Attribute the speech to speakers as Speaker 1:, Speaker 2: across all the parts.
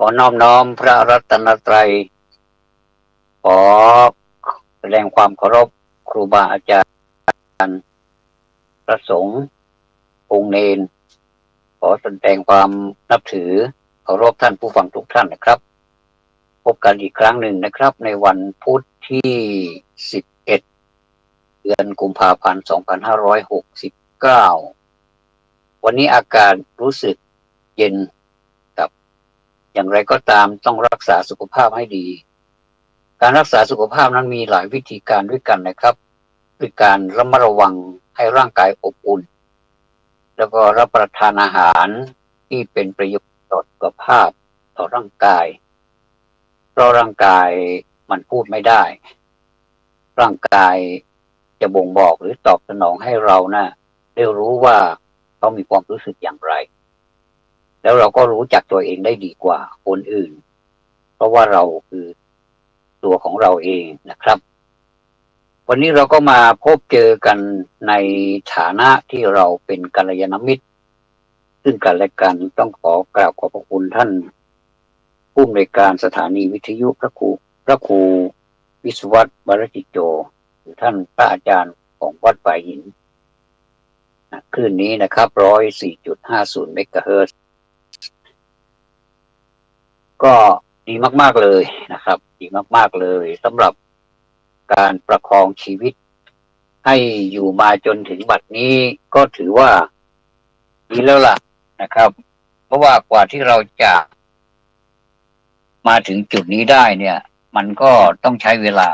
Speaker 1: อน้อมน้อมพระรัตนตรัยขอแสดงความเคารพครูบาอาจารย์พระสงฆ์องค์เนรขอแสดงความนับถือเคารพท่านผู้ฟังทุกท่านนะครับพบกันอีกครั้งหนึ่งนะครับในวันพุธที่11เดือนกุมภาพันธ์2569วันนี้อากาศรู้สึกเย็นกับอย่างไรก็ตามต้องรักษาสุขภาพให้ดีการรักษาสุขภาพนั้นมีหลายวิธีการด้วยกันนะครับด้วยการระมัดระวังให้ร่างกายอบอุ่นแล้วก็รับประทานอาหารที่เป็นประโยชน์ต่อสุขภาพต่อร่างกายเพราะร่างกายมันพูดไม่ได้ร่างกายจะบ่งบอกหรือตอบสนองให้เราได้รู้ว่าเขามีความรู้สึกอย่างไรแล้วเราก็รู้จักตัวเองได้ดีกว่าคนอื่นเพราะว่าเราคือตัวของเราเองนะครับวันนี้เราก็มาพบเจอกันในฐานะที่เราเป็นกัลยาณมิตรซึ่งกันและกันต้องขอกราบขอบพระคุณท่านผู้อำนวยการสถานีวิทยุพระครูวิศวัตรวรจิโจหรือท่านพระอาจารย์ของวัดป่าหินคลื่นนี้นะครับ104.50 เมกะเฮิรตซ์ก็ดีมากๆเลยนะครับดีมากๆเลยสำหรับการประคองชีวิตให้อยู่มาจนถึงบัดนี้ก็ถือว่าดีแล้วล่ะนะครับเพราะว่ากว่าที่เราจะมาถึงจุดนี้ได้เนี่ยมันก็ต้องใช้เวลา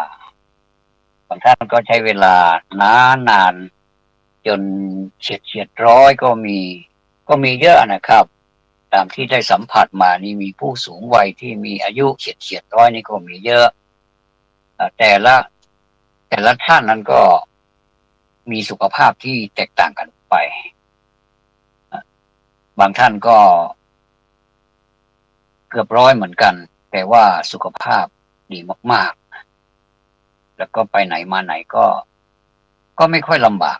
Speaker 1: บางท่านก็ใช้เวลานานจนเฉียดร้อยก็มีเยอะนะครับตามที่ได้สัมผัสมานี่มีผู้สูงวัยที่มีอายุเฉียดร้อยนี่ก็มีเยอะแต่ละท่านนั้นก็มีสุขภาพที่แตกต่างกันไปบางท่านก็เกือบร้อยเหมือนกันแต่ว่าสุขภาพดีมากๆแล้วก็ไปไหนมาไหนก็ไม่ค่อยลำบาก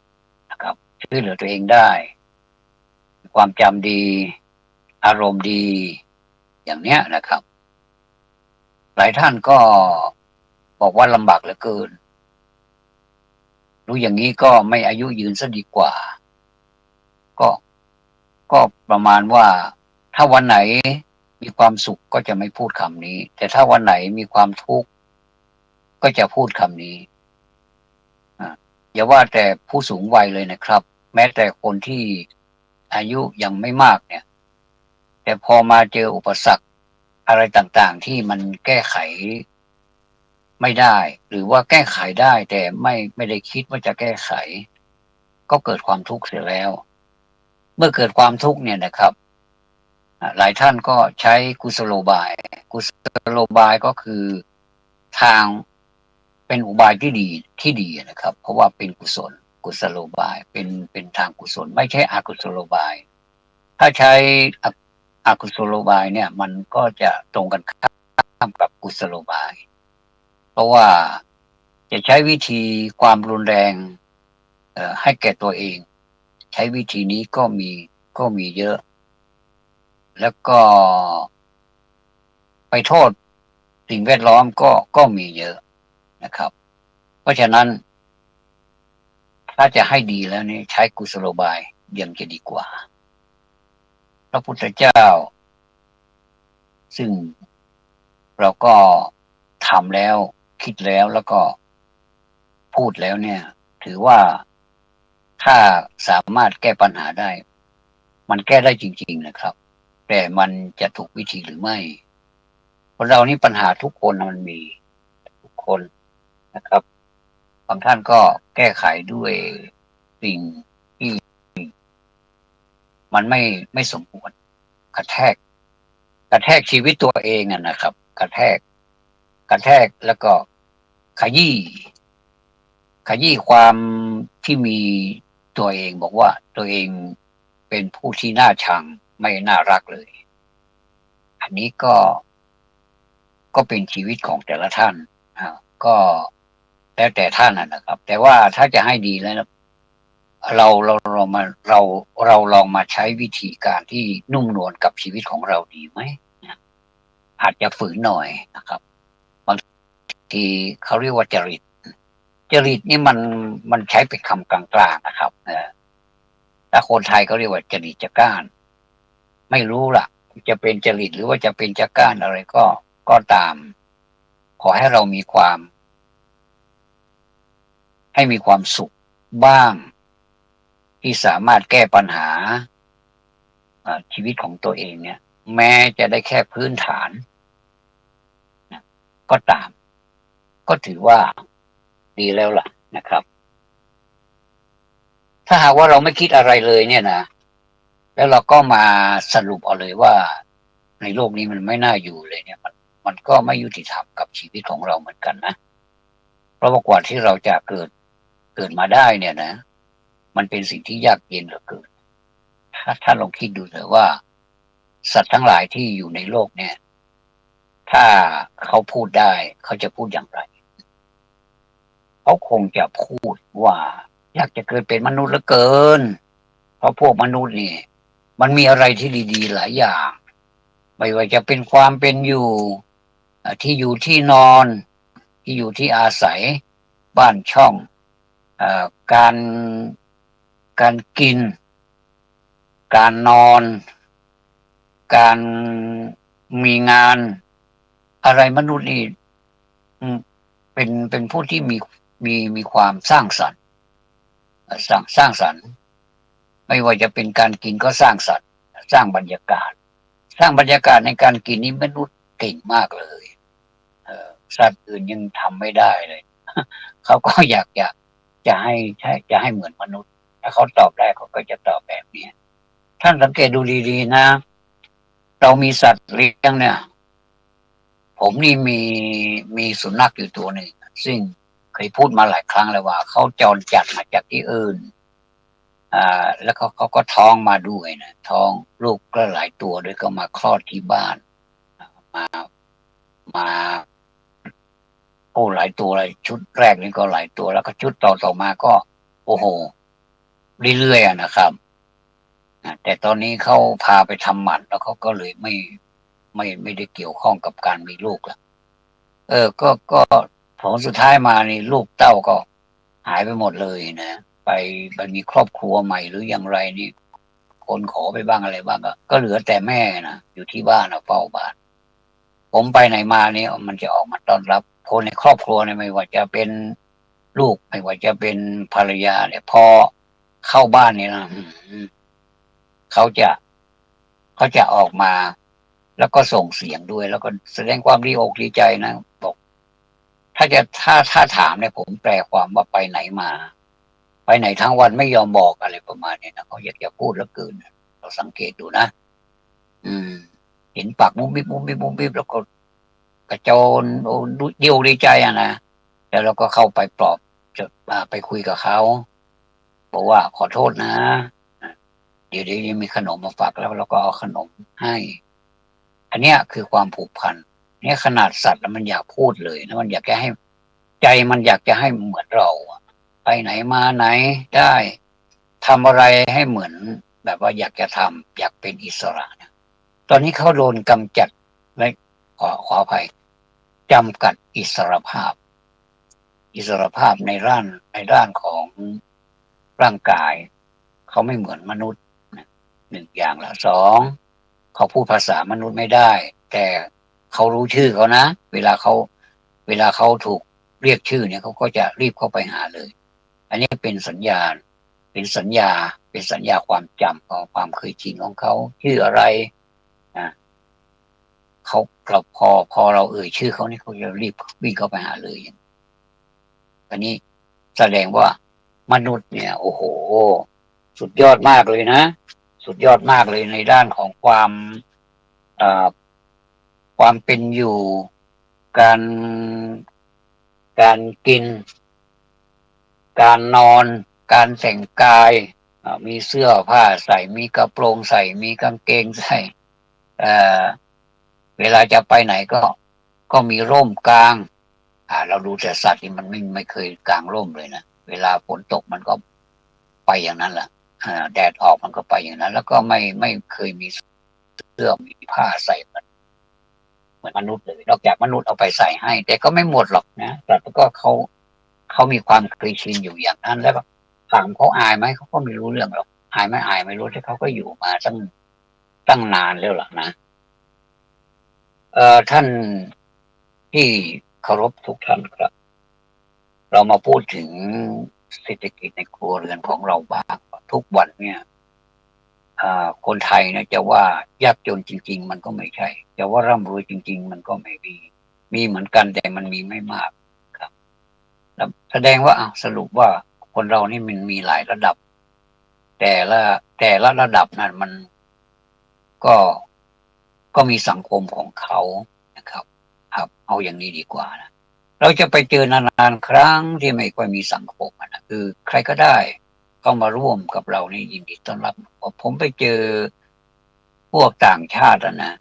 Speaker 1: นะครับช่วยเหลือตัวเองได้ความจำดีอารมณ์ดีอย่างเนี้ยนะครับหลายท่านก็บอกว่าลำบากเหลือเกินรู้อย่างนี้ก็ไม่อายุยืนซะดีกว่าก็ประมาณว่าถ้าวันไหนมีความสุขก็จะไม่พูดคำนี้แต่ถ้าวันไหนมีความทุกข์ก็จะพูดคำนี้อย่าว่าแต่ผู้สูงวัยเลยนะครับแม้แต่คนที่อายุยังไม่มากเนี่ยแต่พอมาเจออุปสรรคอะไรต่างๆที่มันแก้ไขไม่ได้หรือว่าแก้ไขได้แต่ไม่ได้คิดว่าจะแก้ไขก็เกิดความทุกข์เสียแล้วเมื่อเกิดความทุกข์เนี่ยนะครับหลายท่านก็ใช้กุศโลบายก็คือทางเป็นอุบายที่ดีนะครับเพราะว่าเป็นกุศโลบายเป็นทางกุศลไม่ใช่อกุศโลบายถ้าใช้อกุศโลบายเนี่ยมันก็จะตรงกันข้ามกับกุศโลบายเพราะว่าจะใช้วิธีความรุนแรงให้แก่ตัวเองใช้วิธีนี้ก็มีเยอะแล้วก็ไปโทษสิ่งแวดล้อมก็มีเยอะนะครับเพราะฉะนั้นถ้าจะให้ดีแล้วนี่ใช้กุศโลบายยังจะดีกว่าพระพุทธเจ้าซึ่งเราก็ทำแล้วคิดแล้วก็พูดแล้วเนี่ยถือว่าถ้าสามารถแก้ปัญหาได้มันแก้ได้จริงๆนะครับแต่มันจะถูกวิธีหรือไม่คนเรานี่ปัญหาทุกคนมันมีทุกคนนะครับบางท่านก็แก้ไขด้วยสิ่งที่มันไม่สมควรกระแทกชีวิตตัวเองนะครับกระแทกแล้วก็ขยี้ความที่มีตัวเองบอกว่าตัวเองเป็นผู้ที่น่าชังไม่น่ารักเลยอันนี้ก็เป็นชีวิตของแต่ละท่านก็แล้วแต่ท่านนะครับแต่ว่าถ้าจะให้ดีแล้วเราลองมาใช้วิธีการที่นุ่มนวลกับชีวิตของเราดีไหม อาจจะฝืนหน่อยนะครับบางทีเขาเรียกว่าจริตนี่มันใช้เป็นคำกลางๆนะครับถ้าคนไทยเขาเรียกว่าจริตจักร้านไม่รู้ล่ะจะเป็นจริตหรือว่าจะเป็นจักร้านอะไรก็ตามขอให้เรามีความสุขบ้างที่สามารถแก้ปัญหาชีวิตของตัวเองเนี่ยแม้จะได้แค่พื้นฐานก็ตามก็ถือว่าดีแล้วล่ะนะครับถ้าหากว่าเราไม่คิดอะไรเลยเนี่ยนะแล้วเราก็มาสรุปเอาเลยว่าในโลกนี้มันไม่น่าอยู่เลยเนี่ยมันก็ไม่ยุติธรรมกับชีวิตของเราเหมือนกันนะเพราะว่ากว่าที่เราจะเกิดมาได้เนี่ยนะมันเป็นสิ่งที่ยากเย็นเหลือเกินถ้าลองคิดดูเถอะว่าสัตว์ทั้งหลายที่อยู่ในโลกเนี่ยถ้าเขาพูดได้เขาจะพูดอย่างไรเขาคงจะพูดว่าอยากจะเกิดเป็นมนุษย์เหลือเกินเพราะพวกมนุษย์นี่มันมีอะไรที่ดีๆหลายอย่างไม่ว่าจะเป็นความเป็นอยู่ที่อยู่ที่นอนที่อยู่ที่อาศัยบ้านช่องการกินการนอนการมีงานอะไรมนุษย์นี่เป็นผู้ที่มีความสร้างสรรค์สร้างสรรค์ไม่ว่าจะเป็นการกินก็สร้างสรรค์สร้างบรรยากาศในการกินนี้มนุษย์เก่งมากเลยสัตว์อื่นยังทำไม่ได้เลยเขาก็อยากจะให้เหมือนมนุษย์ถ้าเขาตอบได้เขาก็จะตอบแบบนี้ท่านสังเกตดูดีๆนะเรามีสัตว์เลี้ยงเนี่ยผมนี่มีสุนัขอยู่ตัวหนึ่งซึ่งเคยพูดมาหลายครั้งแล้วว่าเขาจรจัดมาจากที่อื่นแล้วเขาก็ท้องมาด้วยนะท้องลูกก็หลายตัวด้วยก็มาคลอดที่บ้านมาโอ้หลายตัวเลยชุดแรกนี่ก็หลายตัวแล้วก็ชุดต่อมาก็โอ้โหเรื่อยๆนะครับแต่ตอนนี้เขาพาไปทำหมันแล้วเขาก็เลยไม่ได้เกี่ยวข้องกับการมีลูกละก็ผลสุดท้ายมานี่ลูกเต้าก็หายไปหมดเลยนะไปมีครอบครัวใหม่หรืออย่างไรนี่คนขอไปบ้างอะไรบ้างก็เหลือแต่แม่นะอยู่ที่บ้านเฝ้าบ้านผมไปไหนมาเนี่ยมันจะออกมาต้อนรับคนในครอบครัวเนี่ยไม่ว่าจะเป็นลูกไม่ว่าจะเป็นภรรยาเนี่ยพอเข้าบ้านเนี่ยนะเขาจะออกมาแล้วก็ส่งเสียงด้วยแล้วก็แสดงความดีอกดีใจนะบอกถ้าถามเนี่ยผมแปลความว่าไปไหนมาไปไหนทั้งวันไม่ยอมบอกอะไรประมาณนี้นะเขาอยากจะพูดแล้วเกินเราสังเกตดูนะเห็นปากมุ้มบิ๊บแล้วก็กระโจนโอ้ดีอกดีใจนะแล้วเราก็เข้าไปปลอบจะไปคุยกับเขาบอกว่าขอโทษนะเดี๋ยวยังมีขนมมาฝากแล้วเราก็เอาขนมให้อันเนี้ยคือความผูกพันเนี่ยขนาดสัตว์มันอยากพูดเลยนะมันอยากจะให้ใจมันอยากจะให้เหมือนเราไปไหนมาไหนได้ทำอะไรให้เหมือนแบบว่าอยากจะทำอยากเป็นอิสระนะตอนนี้เขาโดนกำจัดไม่ขออภัยจำกัดอิสรภาพในด้านของร่างกายเขาไม่เหมือนมนุษย์หนึ่งอย่างละสองเขาพูดภาษามนุษย์ไม่ได้แต่เขารู้ชื่อเขานะเวลาเขาถูกเรียกชื่อเนี่ยเขาก็จะรีบเข้าไปหาเลยอันนี้เป็นสัญญาความจำของความเคยชินของเขาชื่ออะไรนะเขาพอเราเอ่ยชื่อเขานี่เขาจะรีบวิ่งเข้าไปหาเลยอันนี้แสดงว่ามนุษย์เนี่ยโอ้โหสุดยอดมากเลยนะสุดยอดมากเลยในด้านของความเป็นอยู่การกินการนอนการแต่งกายมีเสื้อผ้าใส่มีกระโปรงใส่มีกางเกงใส่เวลาจะไปไหนก็มีร่มกลางเราดูแต่สัตว์ที่มันไม่เคยกลางร่มเลยนะเวลาฝนตกมันก็ไปอย่างนั้นแหละแดดออกมันก็ไปอย่างนั้นแล้วก็ไม่เคยมีเสื้อมีผ้าใส่มัน เหมือนมนุษย์เลยนอกจากมนุษย์เอาไปใส่ให้ แต่ก็ไม่หมดหรอกนะแต่ก็เขามีความเคยชินอยู่อย่างนั้นแล้วก็ถามเขาอายไหมเขาก็ไม่รู้เรื่องหรอกอายไม่รู้แต่เขาก็อยู่มาตั้งนานแล้วหรอกนะท่านที่เคารพทุกท่านครับ เรามาพูดถึงเศรษฐกิจในครัวเรือนของเราบ้างทุกวันเนี่ยคนไทยนะจะว่ายากจนจริงๆมันก็ไม่ใช่จะว่าร่ำรวยจริงๆมันก็ไม่มีเหมือนกันแต่มันมีไม่มากครับแล้วแสดงว่าสรุปว่าคนเรานี่มันมีหลายระดับแต่ละแต่ละระดับนั้นมันก็ก็มีสังคมของเขานะครับครับเอาอย่างนี้ดีกว่านะเราจะไปเจอนานๆครั้งที่ไม่ค่อยมีสังคมนะคือใครก็ได้เข้ามาร่วมกับเรานี่ยินดีต้อนรับผมไปเจอพวกต่างชาตินะ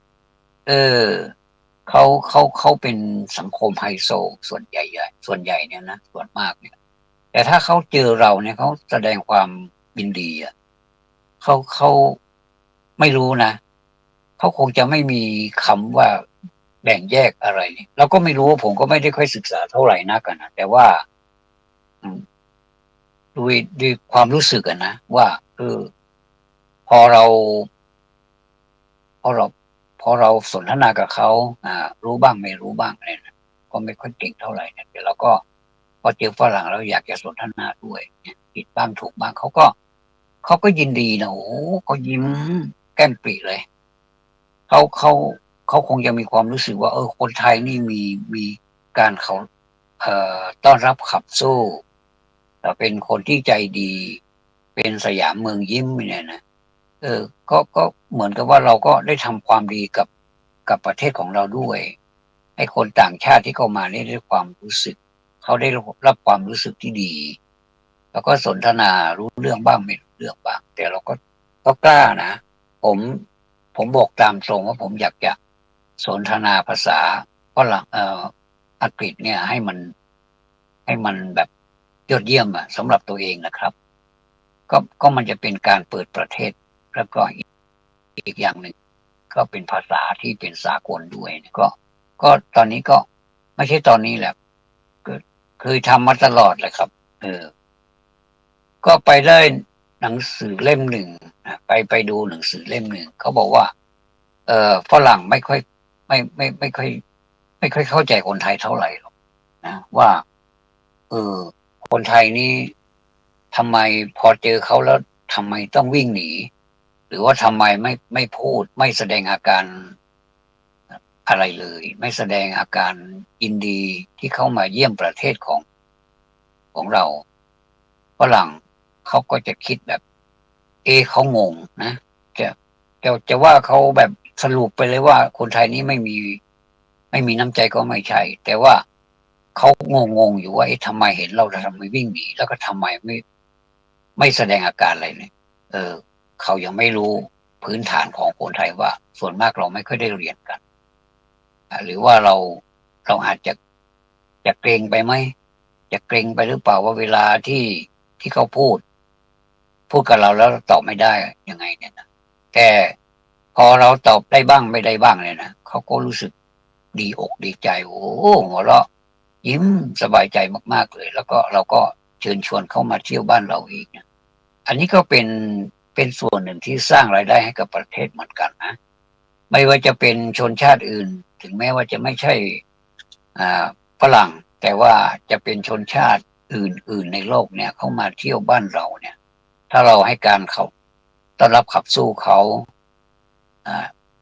Speaker 1: เออเขาเป็นสังคมไฮโซส่วนใหญ่เนี่ยนะส่วนมากเนี่ยแต่ถ้าเขาเจอเราเนี่ยเขาแสดงความยินดีอ่ะเขาไม่รู้นะเขาคงจะไม่มีคำว่าแบ่งแยกอะไรนี่เราก็ไม่รู้ผมก็ไม่ได้ค่อยศึกษาเท่าไหร่นักกันนะแต่ว่าอืมด้วยความรู้สึกอะนะว่าพอเราพอเราพอเราสนทนากับเขารู้บ้างไม่รู้บ้างอะไรนะก็ไม่ค่อยเก่งเท่าไหร่นะแต่เราก็พอเจอฝรั่งแล้วอยากจะสนทนาด้วยเนี่ยผิดบ้างถูกบ้างเขาก็ยินดีนะโอ้เขายิ้มแก้มปรีเลยเขาเขาคงจะมีความรู้สึกว่าคนไทยนี่มีการเขาต้อนรับขับสู้แต่เป็นคนที่ใจดีเป็นสยามเมืองยิ้มเนี่ยนะ เออก็เหมือนกับว่าเราก็ได้ทำความดีกับประเทศของเราด้วยให้คนต่างชาติที่เข้ามาได้ความรู้สึกเขาได้รับความรู้สึกที่ดีแล้วก็สนทนารู้เรื่องบ้างไม่รู้เรื่องบ้างแต่เราก็กล้านะผมผมบอกตามตรงว่าผมอยากจะสนทนาภาษาฝรั่งอังกฤษเนี่ยให้มันแบบยอดเยี่ยมสำหรับตัวเองนะครับก็มันจะเป็นการเปิดประเทศแล้วก็อีกอย่างหนึ่งก็เป็นภาษาที่เป็นสากลด้วยก็ตอนนี้ก็ไม่ใช่ตอนนี้แหละก็เคยทำมาตลอดเลยครับเออก็ไปได้หนังสือเล่มหนึ่งไปดูหนังสือเล่มหนึ่งเขาบอกว่าฝรั่งไม่ค่อยไม่ค่อยเข้าใจคนไทยเท่าไหร่หรอกนะว่าเออคนไทยนี่ทำไมพอเจอเขาแล้วทำไมต้องวิ่งหนีหรือว่าทำไมไม่พูดไม่แสดงอาการอะไรเลยไม่แสดงอาการยินดีที่เข้ามาเยี่ยมประเทศของเราฝรั่งเขาก็จะคิดแบบเขางงนะจะจะว่าเขาแบบสรุปไปเลยว่าคนไทยนี้ไม่มีน้ำใจก็ไม่ใช่แต่ว่าเขางงอยู่ว่าทำไมเห็นเราทำไมวิ่งหนีแล้วก็ทำไมไม่แสดงอาการอะไรเลยเออเขายังไม่รู้พื้นฐานของคนไทยว่าส่วนมากเราไม่ค่อยได้เรียนกันหรือว่าเราอาจจะเกรงไปไหมจะเกรงไปหรือเปล่าว่าเวลาที่เขาพูดกับเราแล้วเราตอบไม่ได้ยังไงเนี่ยนะแต่พอเราตอบได้บ้างไม่ได้บ้างเลยนะเขาก็รู้สึกดีอกดีใจโอ้หัวเราะยิ้มสบายใจมากๆเลยแล้วก็เราก็เชิญชวนเข้ามาเที่ยวบ้านเราอีกนะอันนี้ก็เป็นส่วนหนึ่งที่สร้างรายได้ให้กับประเทศเหมือนกันนะไม่ว่าจะเป็นชนชาติอื่นถึงแม้ว่าจะไม่ใช่ฝรั่งแต่ว่าจะเป็นชนชาติอื่นในโลกเนี่ยเขามาเที่ยวบ้านเราเนี่ยถ้าเราให้การเขาต้อนรับขับสู้เขา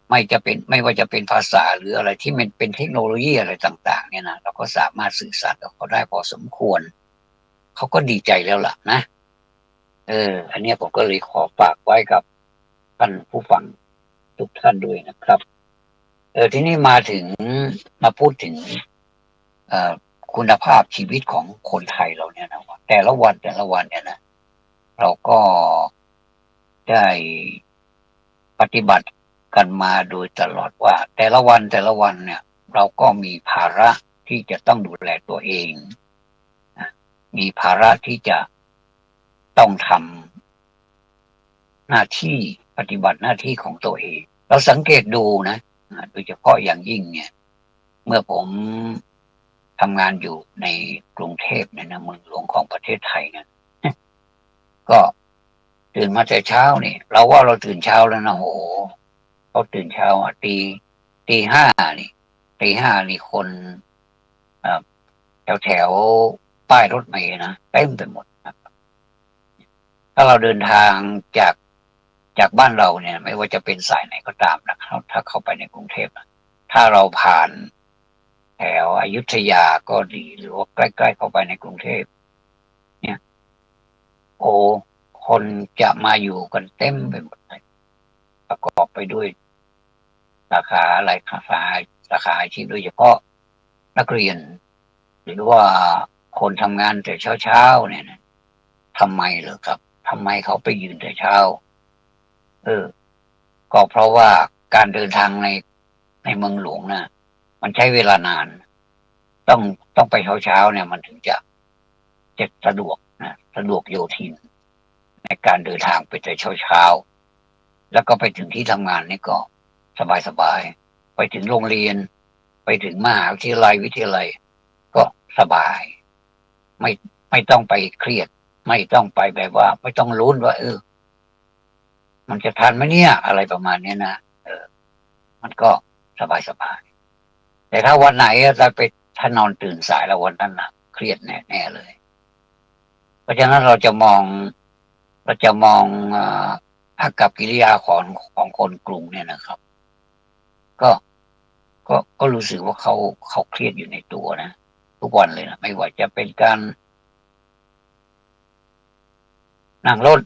Speaker 1: ไม่ว่าจะเป็นภาษาหรืออะไรที่มันเป็นเทคโนโลยีอะไรต่างๆเนี่ยนะเราก็สามารถสื่อสารกับเขาได้พอสมควรเขาก็ดีใจแล้วล่ะนะอันนี้ผมก็เลยขอฝากไว้กับท่านผู้ฟังทุกท่านด้วยนะครับทีนี้มาพูดถึงคุณภาพชีวิตของคนไทยเราเนี่ยนะว่าแต่ละวันเนี่ยนะเราก็ได้ปฏิบัติกันมาโดยตลอดว่าแต่ละวันเนี่ยเราก็มีภาระที่จะต้องดูแลตัวเองมีภาระที่จะต้องทำหน้าที่ปฏิบัติหน้าที่ของตัวเองเราสังเกตดูนะโดยเฉพาะอย่างยิ่งเนี่ย เมื่อผมทำงานอยู่ในกรุงเทพเนี่ยนะเมืองหลวงของประเทศไทยเนี่ยก็ตื่นมาแต่เช้านี่เราว่าเราตื่นเช้าแล้วนะโอ้โหเขาตื่นเช้าตี 5นี่ตี 5นี่คนเอ่อแถวป้ายรถเมล์นะเต็มไปหมดนะถ้าเราเดินทางจากจากบ้านเราเนี่ยไม่ว่าจะเป็นสายไหนก็ตามนะครับถ้าเข้าไปในกรุงเทพนะถ้าเราผ่านแถวอยุธยาก็ดีหรือว่าใกล้ๆเข้าไปในกรุงเทพเนี่ยโอ้คนจะมาอยู่กันเต็มไปหมดเลยประกอบไปด้วยสาขาหลายสาขาอาชีพโดยเฉพาะนักเรียนหรือว่าคนทำงานแต่เช้าๆเนี่ยนะทำไมเหรอครับทำไมเขาไปยืนแต่เช้าเออก็เพราะว่าการเดินทางในเมืองหลวงนะมันใช้เวลานานต้องต้องไปเช้าเนี่ยมันถึงจะสะดวกนะสะดวกโยทินในการเดินทางไปแต่เช้าแล้วก็ไปถึงที่ทำงานนี่ก็สบายไปถึงโรงเรียนไปถึงมหาวิทยาลัยก็สบายไม่ไม่ต้องไปเครียดไม่ต้องไปแบบว่าไม่ต้องลุ้นว่ามันจะทันไหมเนี่ยอะไรประมาณนี้นะมันก็สบายแต่ถ้าวันไหนเราไปถ้านอนตื่นสายแล้ววันนั้นนะเครียดแน่เลยเพราะฉะนั้นเราจะมองอากับกิริยาของคนกรุงเนี่ยนะครับก็ก็รู้สึกว่าเขาเครียดอยู่ในตัวนะทุกวันเลยนะไม่ว่าจะเป็นการนั่งรถ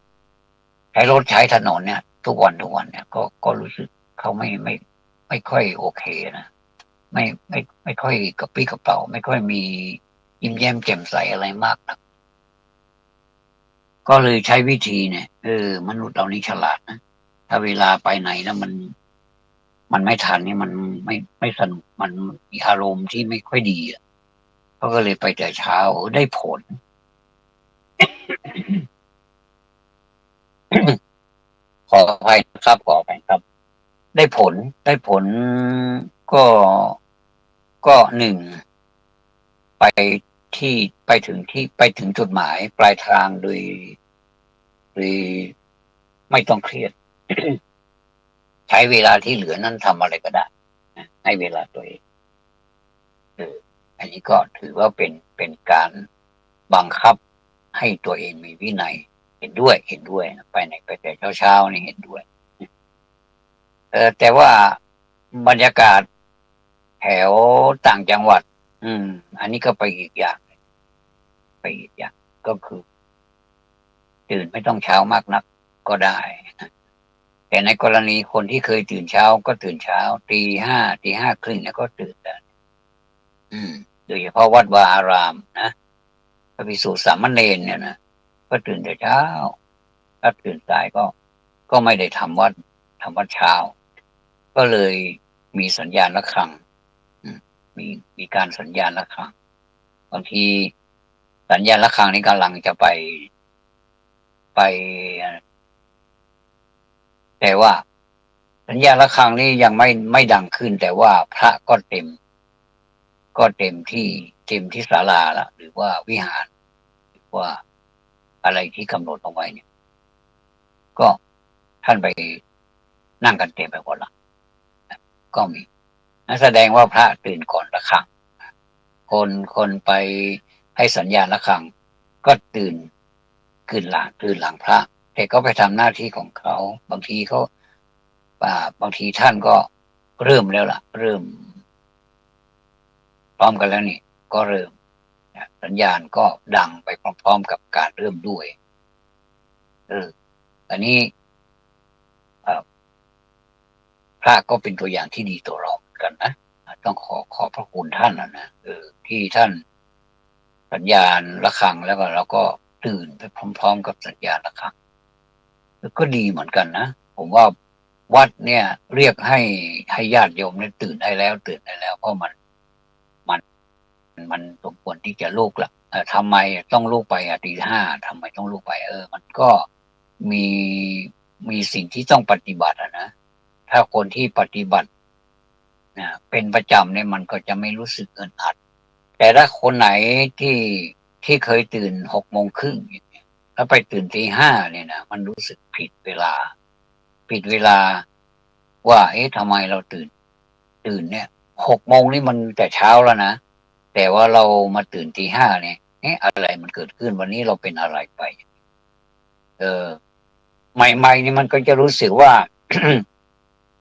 Speaker 1: ใช้ถนนเนี่ยทุกวันเนี่ยก็รู้สึกเขาไม่ค่อยโอเคนะไม่ค่อยกระปรี้กระเป๋าไม่ค่อยมียิ้มแย้มแจ่มใสอะไรมากนะก็เลยใช้วิธีเนี่ยมนุษย์เรานี่ฉลาดนะถ้าเวลาไปไหนแล้วมันไม่ทันนี่มันไม่สนุกมันมีอารมณ์ที่ไม่ค่อยดีอ่ะเขาก็เลยไปแต่เช้าได้ผล ขออภัยนะครับขออภัยครับได้ผลก็หนึ่งไปไปถึงจุดหมายปลายทางโดยไม่ต้องเครียดใช้เวลาที่เหลือนั้นทำอะไรก็ได้ให้เวลาตัวเองเอออันนี้ก็ถือว่าเป็นการบังคับให้ตัวเองมีวินัยเห็นด้วยไปไหนไปแต่เช้านี่เห็นด้วยแต่ว่าบรรยากาศแถวต่างจังหวัดอันนี้ก็ไปอีกอย่างก็คือตื่นไม่ต้องเช้ามากนักก็ได้แต่ในกรณีคนที่เคยตื่นเช้าก็ตื่นเช้าตี 5 ตี 5 ครึ่งเนี่ยก็ตื่นได้อืมโดยเฉพาะวัดวาอารามนะพระภิกษุสามเณรเนี่ยนะก็ตื่นแต่เช้าถ้าตื่นสายก็ไม่ได้ทำวัดเช้าก็เลยมีสัญญาณระฆังอืมมีการสัญญาณระฆังบางทีสัญญาณระฆังนี้กำลังจะไปแต่ว่าสัญญาณระฆังนี้ยังไม่ดังขึ้นแต่ว่าพระก็เต็มที่ศาลาละหรือว่าวิหารหรือว่าอะไรที่กำหนดเอาไว้เนี่ยก็ท่านไปนั่งกันเต็มไปหมดละก็มีนั่นแสดงว่าพระตื่นก่อนระฆังคนไปให้สัญญาณระฆังก็ตื่นหลังพระแต่ก็ไปทำหน้าที่ของเขาบางทีท่านก็เริ่มแล้วล่ะเริ่มพร้อมกันแล้วนี่ก็เริ่มสัญญาณก็ดังไปพร้อมๆกับการเริ่มด้วยอันนี้พระก็เป็นตัวอย่างที่ดีต่อเราเหมือนกันนะต้องขอพระคุณท่านนะที่ท่านสัญญาณระฆังแล้วก็เราก็ตื่นไปพร้อมๆกับสัญญาณระฆังก็ดีเหมือนกันนะผมว่าวัดเนี่ยเรียกให้ญาติโยมเนี่ยตื่นได้แล้วเพราะมันสมควรที่จะลุกละทำไมต้องลุกไปตี 5ทำไมต้องลุกไปมันก็มีมีสิ่งที่ต้องปฏิบัตินะถ้าคนที่ปฏิบัติ นะเป็นประจำเนี่ยมันก็จะไม่รู้สึกอึดอัดแต่ถ้าคนไหนที่เคยตื่น6 โมงครึ่งแล้วไปตื่นตี 5เนี่ยนะมันรู้สึกผิดเวลาว่าทำไมเราตื่นเนี่ย6 โมงนี่มันแต่เช้าแล้วนะแต่ว่าเรามาตื่นตี 5เนี่ยอะไรมันเกิดขึ้นวันนี้เราเป็นอะไรไปเออใหม่ๆนี่มันก็จะรู้สึกว่า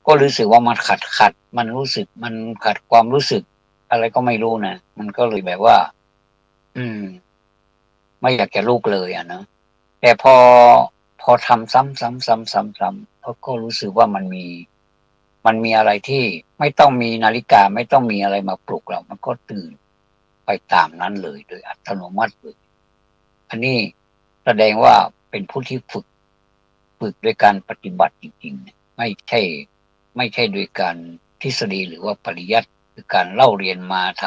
Speaker 1: ก็รู้สึกว่ามันขัดมันรู้สึกมันขัดความรู้สึกอะไรก็ไม่รู้นะมันก็เลยแบบว่า อืมไม่อยากจะลุกเลยอ่ะเนอะแต่พอทำซ้ำก็รู้สึกว่ามันมีอะไรที่ไม่ต้องมีนาฬิกาไม่ต้องมีอะไรมาปลุกเรามันก็ตื่นไปตามนั้นเลยโดยอัตโนมัติเลยอันนี้แสดงว่าเป็นผู้ที่ฝึกด้วยการปฏิบัติจริงๆเนี่ยไม่ใช่โดยการทฤษฎีหรือว่าปริยัติคือการเล่าเรียนมาท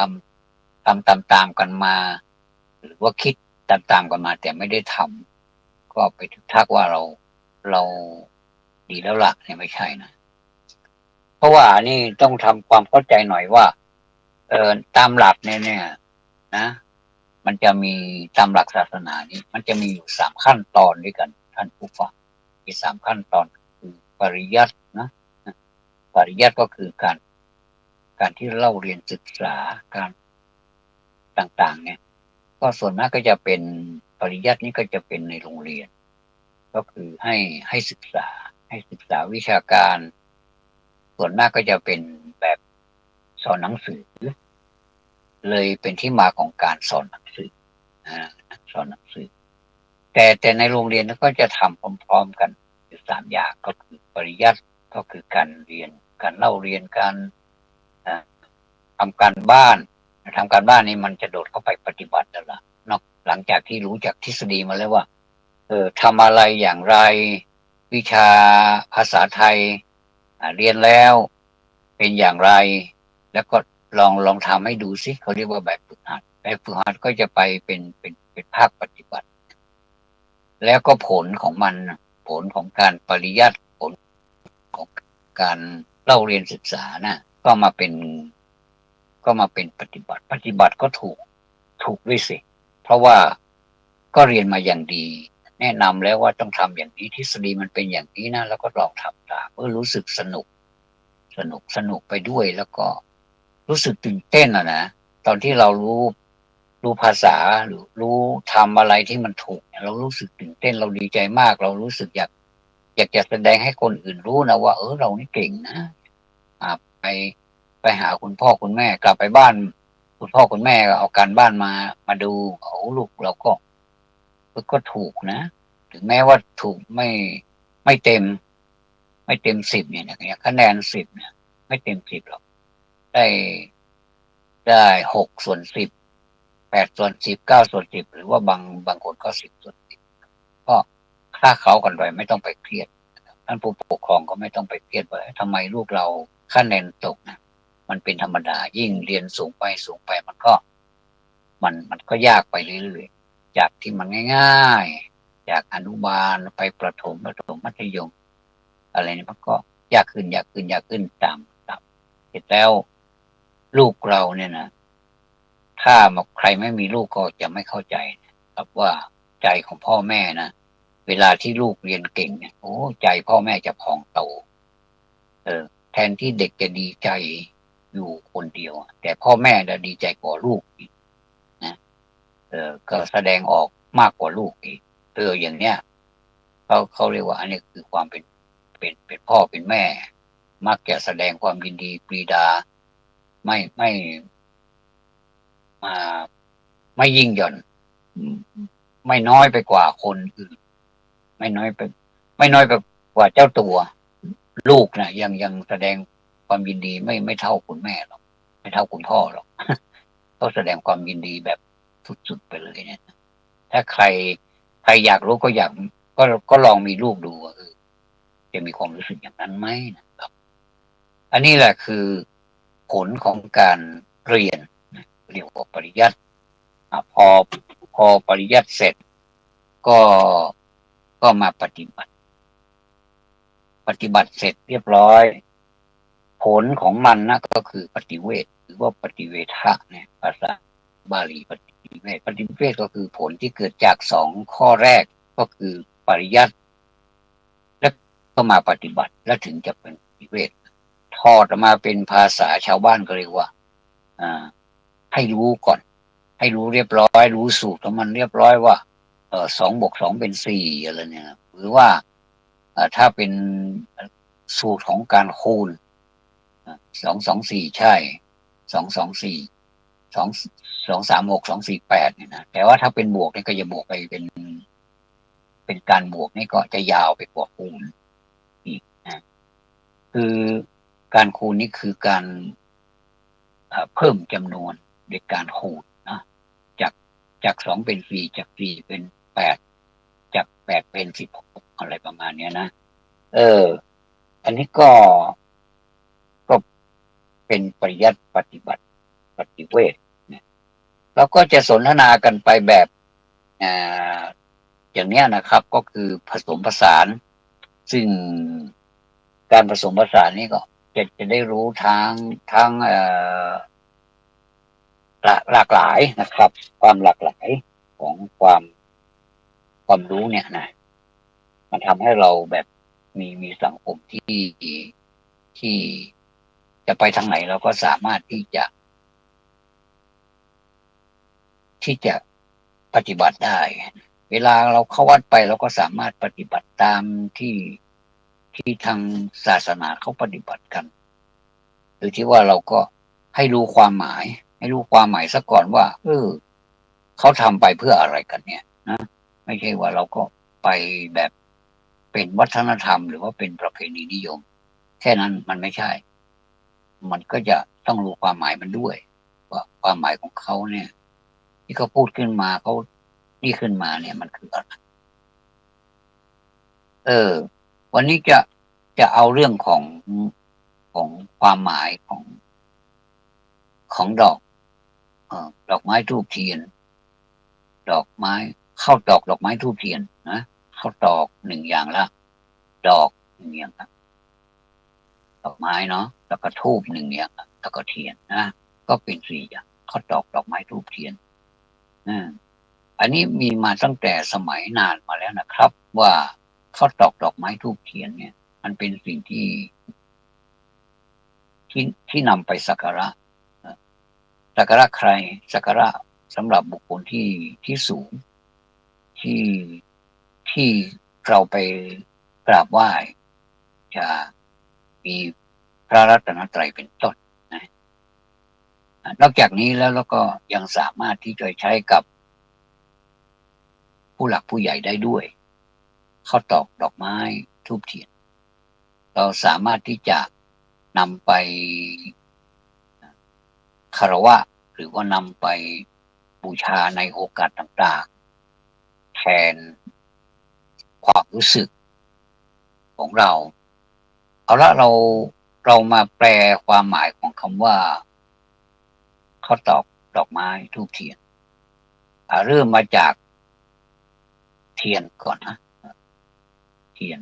Speaker 1: ำตามกันมาหรือว่าคิดตามกันมาแต่ไม่ได้ทำก็ไปถึงทักว่าเราดีแล้วล่ะเนี่ยไม่ใช่นะเพราะว่านี่ต้องทำความเข้าใจหน่อยว่าตามหลักเนี่ยนะมันจะมีตามหลักศาสนานี้มันจะมีอยู่3 ขั้นตอนด้วยกันท่านผู้ฟังมี3 ขั้นตอนคือปริยัตินะปริยัติก็คือการที่เล่าเรียนศึกษาการต่างๆเนี่ยก็ส่วนมากก็จะเป็นปริยัตินี่ก็จะเป็นในโรงเรียนก็คือให้ศึกษาวิชาการส่วนมากก็จะเป็นแบบสอนหนังสือเลยเป็นที่มาของการสอนหนังสือสอนหนังสือแต่ในโรงเรียนก็จะทำพร้อมๆกันอยู่3 อย่างก็คือปริยัติก็คือการเรียนการเล่าเรียนการทำการบ้านนี่มันจะโดดเข้าไปปฏิบัติแล้วล่ะนอกหลังจากที่รู้จากทฤษฎีมาแล้วว่าทำอะไรอย่างไรวิชาภาษาไทยเรียนแล้วเป็นอย่างไรแล้วก็ลองทำให้ดูสิเขาเรียกว่าแบบฝึกหัดก็จะไปเป็นภาคปฏิบัติแล้วก็ผลของมันผลของการปริยัติผลของการเล่าเรียนศึกษานะก็มาเป็นปฏิบัติก็ถูกด้วยสิเพราะว่าก็เรียนมาอย่างดีแนะนำแล้วว่าต้องทำอย่างนี้ทฤษฎีมันเป็นอย่างนี้นะแล้วก็ลองทำตามรู้สึกสนุกไปด้วยแล้วก็รู้สึกตื่นเต้นนะตอนที่เรารู้ภาษาหรือรู้ทำอะไรที่มันถูกเรารู้สึกตื่นเต้นเราดีใจมากเรารู้สึกอยากจะแสดงให้คนอื่นรู้นะว่าเรานี่เก่งนะไปหาคุณพ่อคุณแม่กลับไปบ้านคุณพ่อคุณแม่เอาการบ้านมาดูลูกเราก็ถูกนะถึงแม้ว่าถูกไม่เต็ม10เนี่ยคะแนน10เนี่ยไม่เต็ม10หรอกได้ได้6/10 8/10 9/10หรือว่าบางคนก็10/10ก็ค่าเขากันไปไม่ต้องไปเครียดท่านผู้ปกครองก็ไม่ต้องไปเครียดว่าทำไมลูกเราคะแนนตกนะมันเป็นธรรมดายิ่งเรียนสูงไปมันก็ยากไปเรื่อยๆจากที่มันง่ายๆจากอนุบาลไปประถมมัธยมอะไรนี่มันก็ยากขึ้นตามเสร็จแล้วลูกเราเนี่ยนะถ้าใครไม่มีลูกก็จะไม่เข้าใจนะครับว่าใจของพ่อแม่นะเวลาที่ลูกเรียนเก่งเนี่ยใจพ่อแม่จะพองโตแทนที่เด็กจะดีใจอยู่คนเดียวแต่พ่อแม่จะดีใจกว่าลูกอีกนะก็แสดงออกมากกว่าลูกอีกอย่างเนี้ยเขาเรียกว่าอันนี้คือความเป็นพ่อเป็นแม่มักจะแสดงความยินดีปรีดาไม่ไม่ยิ่งหย่อนไม่น้อยไปกว่าคนอื่นไม่น้อยไปกว่าเจ้าตัวลูกนะยังแสดงความยินดีไม่เท่าคุณแม่หรอกไม่เท่าคุณพ่อหรอกเขาแสดงความยินดีแบบสุดๆไปเลยเนี่ยถ้าใครอยากรู้ก็ลองมีลูกดูจะมีความรู้สึกอย่างนั้นไหมนะครับอันนี้แหละคือผลของการเรียนเรียกว่าปริยัติพอปริยัติเสร็จก็มาปฏิบัติเสร็จเรียบร้อยผ ลของมันนะก็คือปฏิเวทหรือว่าปฏิเวทะเนี่ยภาษาบาลีปฏิเวทก็คือผลที่เกิดจากสองข้อแรกก็คือปริยัติแล้วก็มาปฏิบัติแล้วถึงจะเป็นปฏิเวททอดออกมาเป็นภาษาชาวบ้านก็เรียกว่าให้รู้ก่อนให้รู้เรียบร้อยรู้สูตรของมันเรียบร้อยว่า2+2เป็น4อะไรเนี่ยหรือว่าถ้าเป็นสูตรของการคูณ2 2 4ใช่2 2 42 2 3 6 2 4 8เนี่ยนะแต่ว่าถ้าเป็นบวกนี่ก็จะบวกไปเป็นการบวกนี่ก็จะยาวไปกว่าคูณอีกนะคือการคูณนี่คือการเพิ่มจำนวนในการคูณนะจาก2เป็น4จาก4เป็น8จาก8เป็น16อะไรประมาณนี้นะอันนี้ก็เป็นปริยัติปฏิบัติปฏิเวทเนี่ยเราก็จะสนทนากันไปแบบอย่างนี้นะครับก็คือผสมผสานซึ่งการผสมผสานนี้ก็จะได้รู้ทั้งหลากหลายนะครับความหลากหลายของความรู้เนี่ยนะมันทำให้เราแบบมีสังคมที่จะไปทางไหนเราก็สามารถที่จะปฏิบัติได้เวลาเราเข้าวัดไปเราก็สามารถปฏิบัติตามที่ทางศาสนาเขาปฏิบัติกันหรือที่ว่าเราก็ให้รู้ความหมายซะก่อนว่าเขาทำไปเพื่ออะไรกันเนี่ยนะไม่ใช่ว่าเราก็ไปแบบเป็นวัฒนธรรมหรือว่าเป็นประเพณีนิยมแค่นั้นมันไม่ใช่มันก็จะต้องรู้ความหมายมันด้วยว่าความหมายของเขาเนี่ยที่เขาพูดขึ้นมาเขานี่ขึ้นมาเนี่ยมันคืออะไรวันนี้จะเอาเรื่องของความหมายของดอกไม้ธูปเทียนดอกไม้เข้าดอกไม้ธูปเทียนนะเข้าดอก1อย่างละดอก1อย่างละดอกไม้เนาะแล้วก็ธูป1อย่างแล้วก็เทียนนะก็เป็น4อย่างเข้าดอกไม้ธูปเทียนอันนี้มีมาตั้งแต่สมัยนานมาแล้วนะครับว่าข้าวตอกดอกไม้ธูปเทียนเนี่ยมันเป็นสิ่งที่นำไปสักการะใครสักการะสำหรับบุคคลที่สูงที่เราไปกราบไหว้จะมีพระรัตนตรัยเป็นต้นนะนอกจากนี้แล้วเราก็ยังสามารถที่จะใช้กับผู้หลักผู้ใหญ่ได้ด้วยข้าวตอกดอกไม้ธูปเทียนเราสามารถที่จะนำไปคารวะหรือว่านำไปบูชาในโอกาสต่างๆแทนความรู้สึกของเราเอาละเรามาแปลความหมายของคำว่าข้าวตอกดอกไม้ธูปเทียนเริ่มมาจากเทียนก่อนนะเทียน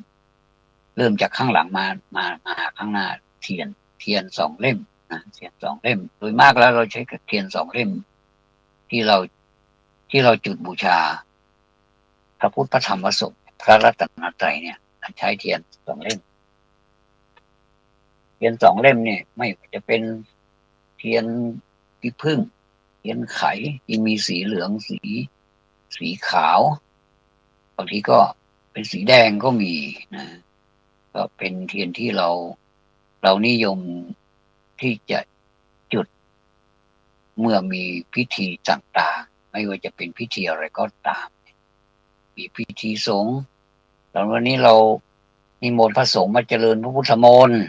Speaker 1: เริ่มจากข้างหลังมาหาข้างหน้าเทียน2 เล่มนะเทียน2 เล่มโดยมากแล้วเราใช้เทียน2 เล่มที่เราจุดบูชาพระพุทธพระธรรมพระสงฆ์พระรัตนตรัยเนี่ยใช้เทียน2 เล่มเทียน2 เล่มเนี่ยไม่ว่าจะเป็นเทียนที่พึ่งเทียนไขที่มีสีเหลืองสีขาวบางทีก็เป็นสีแดงก็มีนะก็เป็นเทียนที่เรานิยมที่จะจุดเมื่อมีพิธีต่างๆไม่ว่าจะเป็นพิธีอะไรก็ตามมีพิธีสงฆ์ตอนวันนี้เรานิมนต์พระสงฆ์มาเจริญพระพุทธมนต์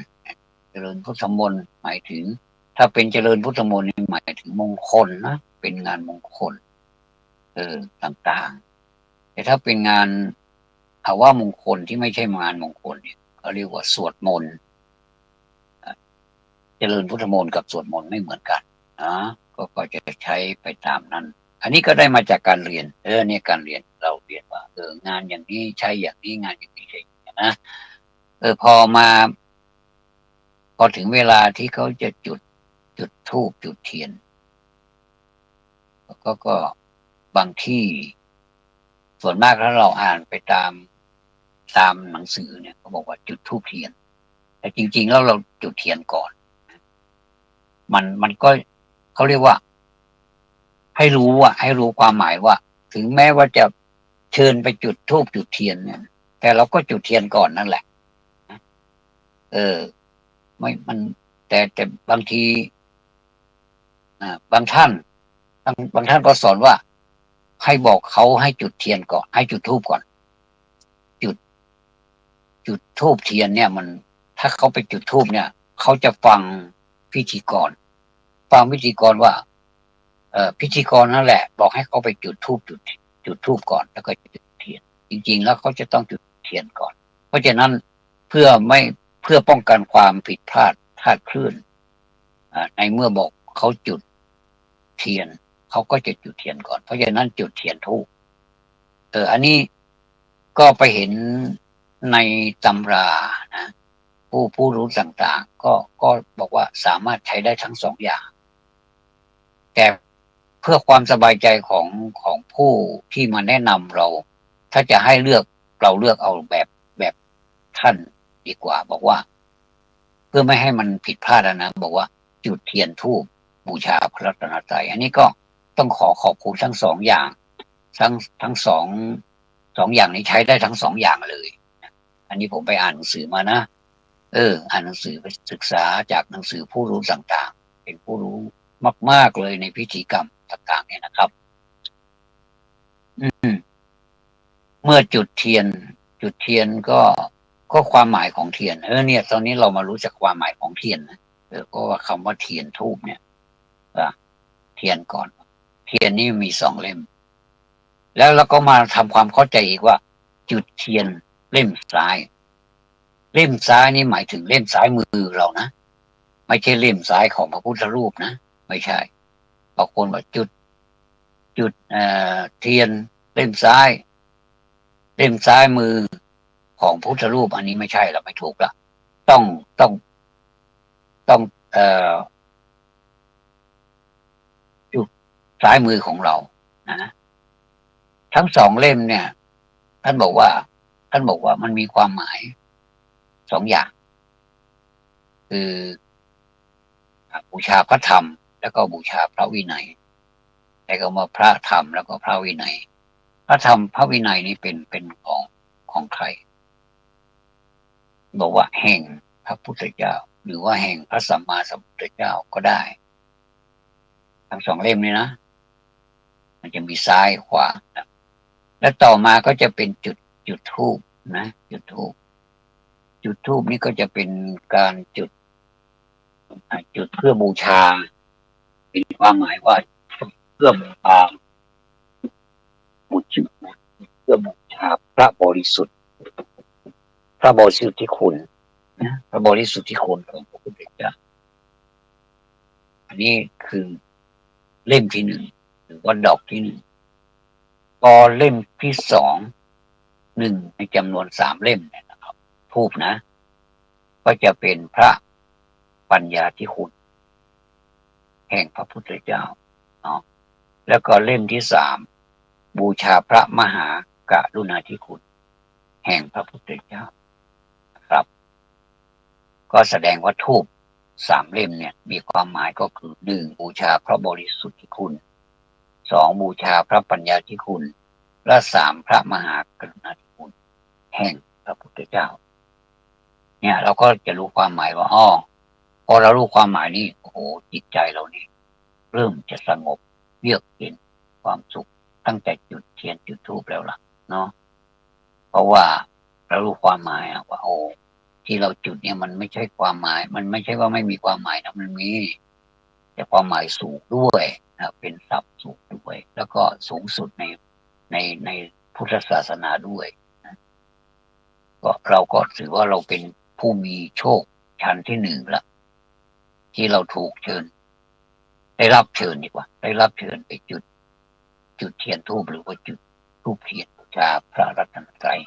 Speaker 1: หมายถึงถ้าเป็นเจริญพุทธมนต์หมายถึงมงคลนะเป็นงานมงคลต่างๆแต่ถ้าเป็นงานว่ามงคลที่ไม่ใช่งานมงคลเนี่ยเขาเรียกว่าสวดมนต์เจริญพุทธมนต์กับสวดมนต์ไม่เหมือนกันนะก็จะใช้ไปตามนั้นอันนี้ก็ได้มาจากการเรียนเนี่ยการเรียนเราเรียนว่างานอย่างนี้ใช้อย่างนี้งานอย่างนี้ใช่นะพอมา พอถึงเวลาที่เขาจะจุดธูปจุดเทียนก็บางที่ส่วนมากแล้วเราอ่านไปตามหนังสือเนี่ยเขาบอกว่าจุดธูปเทียนแต่จริงๆแล้วเราจุดเทียนก่อนมันก็เขาเรียกว่าให้รู้ความหมายว่าถึงแม้ว่าจะเชิญไปจุดธูปจุดเทียนเนี่ยแต่เราก็จุดเทียนก่อนนั่นแหละเออไม่มันแต่บางทีบางท่านบางท่านก็สอนว่าให้บอกเขาให้จุดเทียนก่อนให้จุดธูปก่อนจุดจุดธูปเทียนเนี่ยมันถ้าเขาไปจุดธูปเนี่ยเขาจะฟังพิธีกรว่าพิธีกรนั่นแหละบอกให้เขาไปจุดธูปจุดธูปก่อนแล้วก็จุดเทียนจริงๆแล้วเขาจะต้องจุดเทียนก่อนเพราะฉะนั้นเพื่อป้องกันความผิดพลาดคลาดเคลื่อนในเมื่อบอกเขาจุดเทียนเขาก็จะจุดเทียนก่อนเพราะฉะนั้นจุดเทียนธูปอันนี้ก็ไปเห็นในตำรานะผู้รู้ต่างๆก็บอกว่าสามารถใช้ได้ทั้งสองอย่างแต่เพื่อความสบายใจของผู้ที่มาแนะนำเรา ถ้าจะให้เลือกเราเลือกเอาแบบท่านดีกว่าบอกว่าเพื่อไม่ให้มันผิดพลาดนะบอกว่าจุดเทียนธูปบูชาพระรัตนตรัยอันนี้ก็ต้องขอบคุณทั้งสองอย่างทั้งสองอย่างนี้ใช้ได้ทั้งสองอย่างเลยอันนี้ผมไปอ่านหนังสือมานะอ่านหนังสือไปศึกษาจากหนังสือผู้รู้ต่างๆเป็นผู้รู้มากๆเลยในพิธีกรรมต่างๆเนี่ยนะครับเมื่อจุดเทียนก็ความหมายของเทียนเนี่ยตอนนี้เรามารู้จักความหมายของเทียนนะก็ว่าคำว่าเทียนธูปเนี่ยเทียนก่อนเทียนนี่มีสองเล่มแล้วเราก็มาทำความเข้าใจอีกว่าจุดเทียนเล่มซ้ายนี่หมายถึงเล่มซ้ายมือเรานะไม่ใช่เล่มซ้ายของพระพุทธรูปนะไม่ใช่บางคนบอกจุดเทียนเล่มซ้ายมือของพุทธรูปอันนี้ไม่ใช่ละไม่ถูกละต้องต้องจุดซ้ายมือของเรานะทั้งสองเล่มเนี่ยท่านบอกว่ามันมีความหมายสองอย่างคือบูชาพระธรรมแล้วก็บูชาพระวินัยแต่ก็มาพระธรรมแล้วก็พระวินัยพระธรรมพระวินัยนี่เป็นของใครบอกว่าแห่งพระพุทธเจ้าหรือว่าแห่งพระสัมมาสัมพุทธเจ้าก็ได้ทั้งสองเล่มนี้นะมันจะมีซ้ายขวาแล้วต่อมาก็จะเป็นจุดธูปนะจุดธูปนี่ก็จะเป็นการจุดเพื่อบูชาเป็นความหมายว่าเพื่อบูชาเพื่อบูชาพระบริสุทธิ์ที่คุณนะพระบริสุทธิ์ที่คุณของพระพุทธเจ้าอันนี้คือเล่มที่หนึ่งหรือว่าดอกที่หนึ่งพอเล่มที่สองหนึ่งในจำนวนสามเล่มเนี่ยนะครับทูปนะก็จะเป็นพระปัญญาที่คุณแห่งพระพุทธเจ้าเนาะแล้วก็เล่มที่สามบูชาพระมหากรุณาธิคุณแห่งพระพุทธเจ้าครับก็แสดงว่าทูปสามเล่มเนี่ยมีความหมายก็คือหนึ่งบูชาพระบริสุทธิคุณสองบูชาพระปัญญาธิคุณและสามพระมหากรุณาธิคุณแห่งพระพุทธเจ้าเนี่ยเราก็จะรู้ความหมายว่าพอเรารู้ความหมายนี้โอ้โหจิตใจเรานี่เริ่มจะสงบเยือกเย็นความสุขตั้งแต่จุดเทียนจุดธูปแล้วล่ะเนาะเพราะว่าเรารู้ความหมายว่าโอ้ที่เราจุดเนี่ยมันไม่ใช่ความหมายมันไม่ใช่ว่าไม่มีความหมายนะมันมีแต่ความหมายสูงด้วยนะเป็นศัพท์สูงด้วยแล้วก็สูงสุดในพุทธศาสนาด้วยนะก็เราก็ถือว่าเราเป็นผู้มีโชคชั้นที่หนึ่งละที่เราถูกเชิญได้รับเชิญดีกว่าได้รับเชิญไปจุดเทียนธูปหรือว่าจุดธูปเทียนบูชาพระรัตนตรัย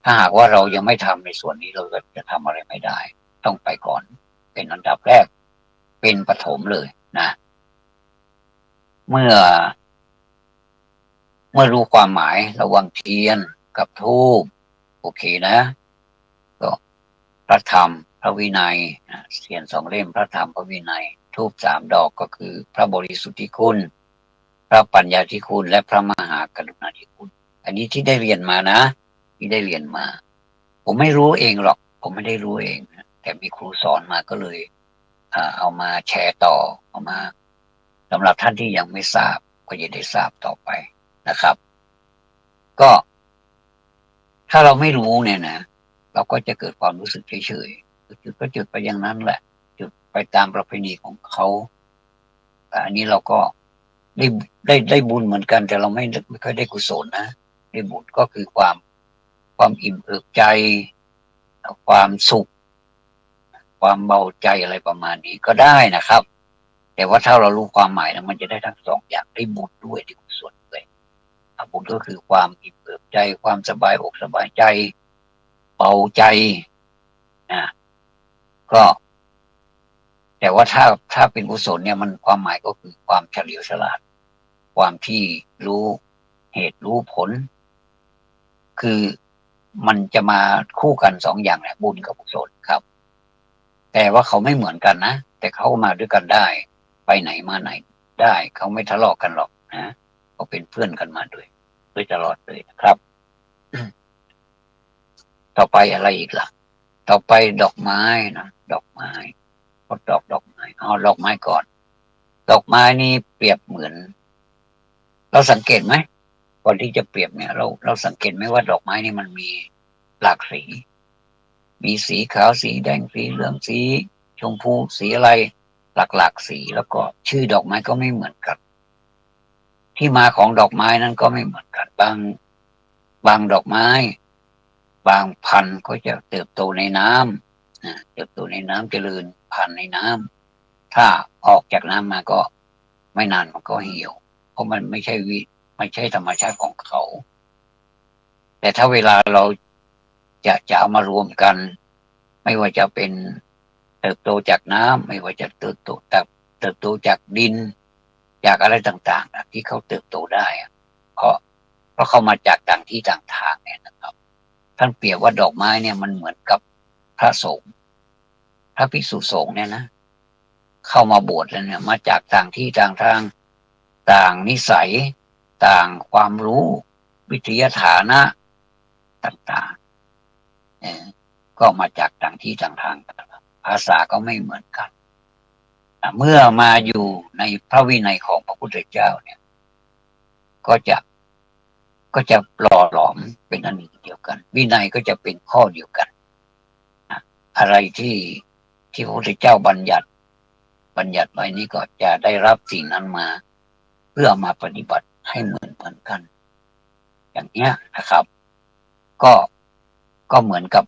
Speaker 1: ถ้าหากว่าเรายังไม่ทำในส่วนนี้เราก็จะทำอะไรไม่ได้ต้องไปก่อน เป็นอันดับแรกเป็นปฐมเลยนะเมื่อรู้ความหมายระหว่างเทียนกับธูปโอเคนะก็พระธรรมพระวินัยเทียน2 เล่มพระธรรมพระวินัยธูป3 ดอกก็คือพระบริสุทธิคุณพระปัญญาธิคุณและพระมหากรุณาธิคุณอันนี้ที่ได้เรียนมานะที่ได้เรียนมาผมไม่รู้เองหรอกผมไม่ได้รู้เองแต่มีครูสอนมาก็เลยเอามาแชร์ต่อเอามาสำหรับท่านที่ยังไม่ทราบก็จะได้ทราบต่อไปนะครับก็ถ้าเราไม่รู้เนี่ยนะเราก็จะเกิดความรู้สึกเฉยๆจุดก็จุดไปอย่างนั้นแหละจุดไปตามประเพณีของเขาอันนี้เราก็ได้บุญเหมือนกันแต่เราไม่ค่อยได้กุศลนะได้บุญก็คือความอิ่มเอิบใจความสุขความเบาใจอะไรประมาณนี้ก็ได้นะครับแต่ว่าถ้าเรารู้ความหมายแล้วมันจะได้ทั้ง2 อย่างได้บุญด้วยได้กุศลด้วยบุญก็คือความอิ่มเอิบใจความสบายอกสบายใจเบาใจนะก็แต่ว่าถ้าเป็นกุศลเนี่ยมันความหมายก็คือความเฉลียวฉลาดความที่รู้เหตุรู้ผลคือมันจะมาคู่กัน2 อย่างแหละบุญกับกุศลครับแต่ว่าเขาไม่เหมือนกันนะแต่เขามาด้วยกันได้ไปไหนมาไหนได้เขาไม่ทะเลาะกันหรอกนะเขาเป็นเพื่อนกันมาด้วยตลอดเลยนะครับต่อไปอะไรอีกล่ะต่อไปดอกไม้นะดอกไม้ก็ดอกไม้เอาดอกไม้ก่อนดอกไม้นี่เปรียบเหมือนเราสังเกตไหมก่อนที่จะเปรียบเนี่ยเราสังเกตไหมว่าดอกไม้นี่มันมีหลากสีมีสีขาวสีแดงสีเหลืองสีชมพูสีอะไรหลากสีแล้วก็ชื่อดอกไม้ก็ไม่เหมือนกันที่มาของดอกไม้นั้นก็ไม่เหมือนกันบางดอกไม้บางพันธุ์ก็จะเติบโตในน้ำเติบโตในน้ำเจริญพันธุ์ในน้ำถ้าออกจากน้ำมาก็ไม่นานมันก็เหี่ยวเพราะมันไม่ใช่ธรรมชาติของเขาแต่ถ้าเวลาเราจะเอามารวมกันไม่ว่าจะเป็นเติบโตจากน้ำไม่ว่าจะเติบโตจากดินจากอะไรต่างๆที่เขาเติบโตได้เพราะเขามาจากต่างที่ต่างทางเนี่ยนะครับท่านเปรียบว่าดอกไม้เนี่ยมันเหมือนกับพระสงฆ์พระภิกษุสงฆ์เนี่ยนะเข้ามาบวชแล้วเนี่ยมาจากต่างที่ต่างทางต่างนิสัยต่างความรู้วิทยาฐานะต่างๆก็มาจากต่างที่ต่างทางภาษาก็ไม่เหมือนกันเมื่อมาอยู่ในพระวินัยของพระพุทธเจ้าเนี่ยก็จะหล่อหลอมเป็นอันหนึ่งเดียวกันวินัยก็จะเป็นข้อเดียวกันอะไรที่พระพุทธเจ้าบัญญัติไว้นี้ก็จะได้รับสิ่งนั้นมาเพื่อมาปฏิบัติให้เหมือนกันอย่างนี้นะครับก็เหมือนกับ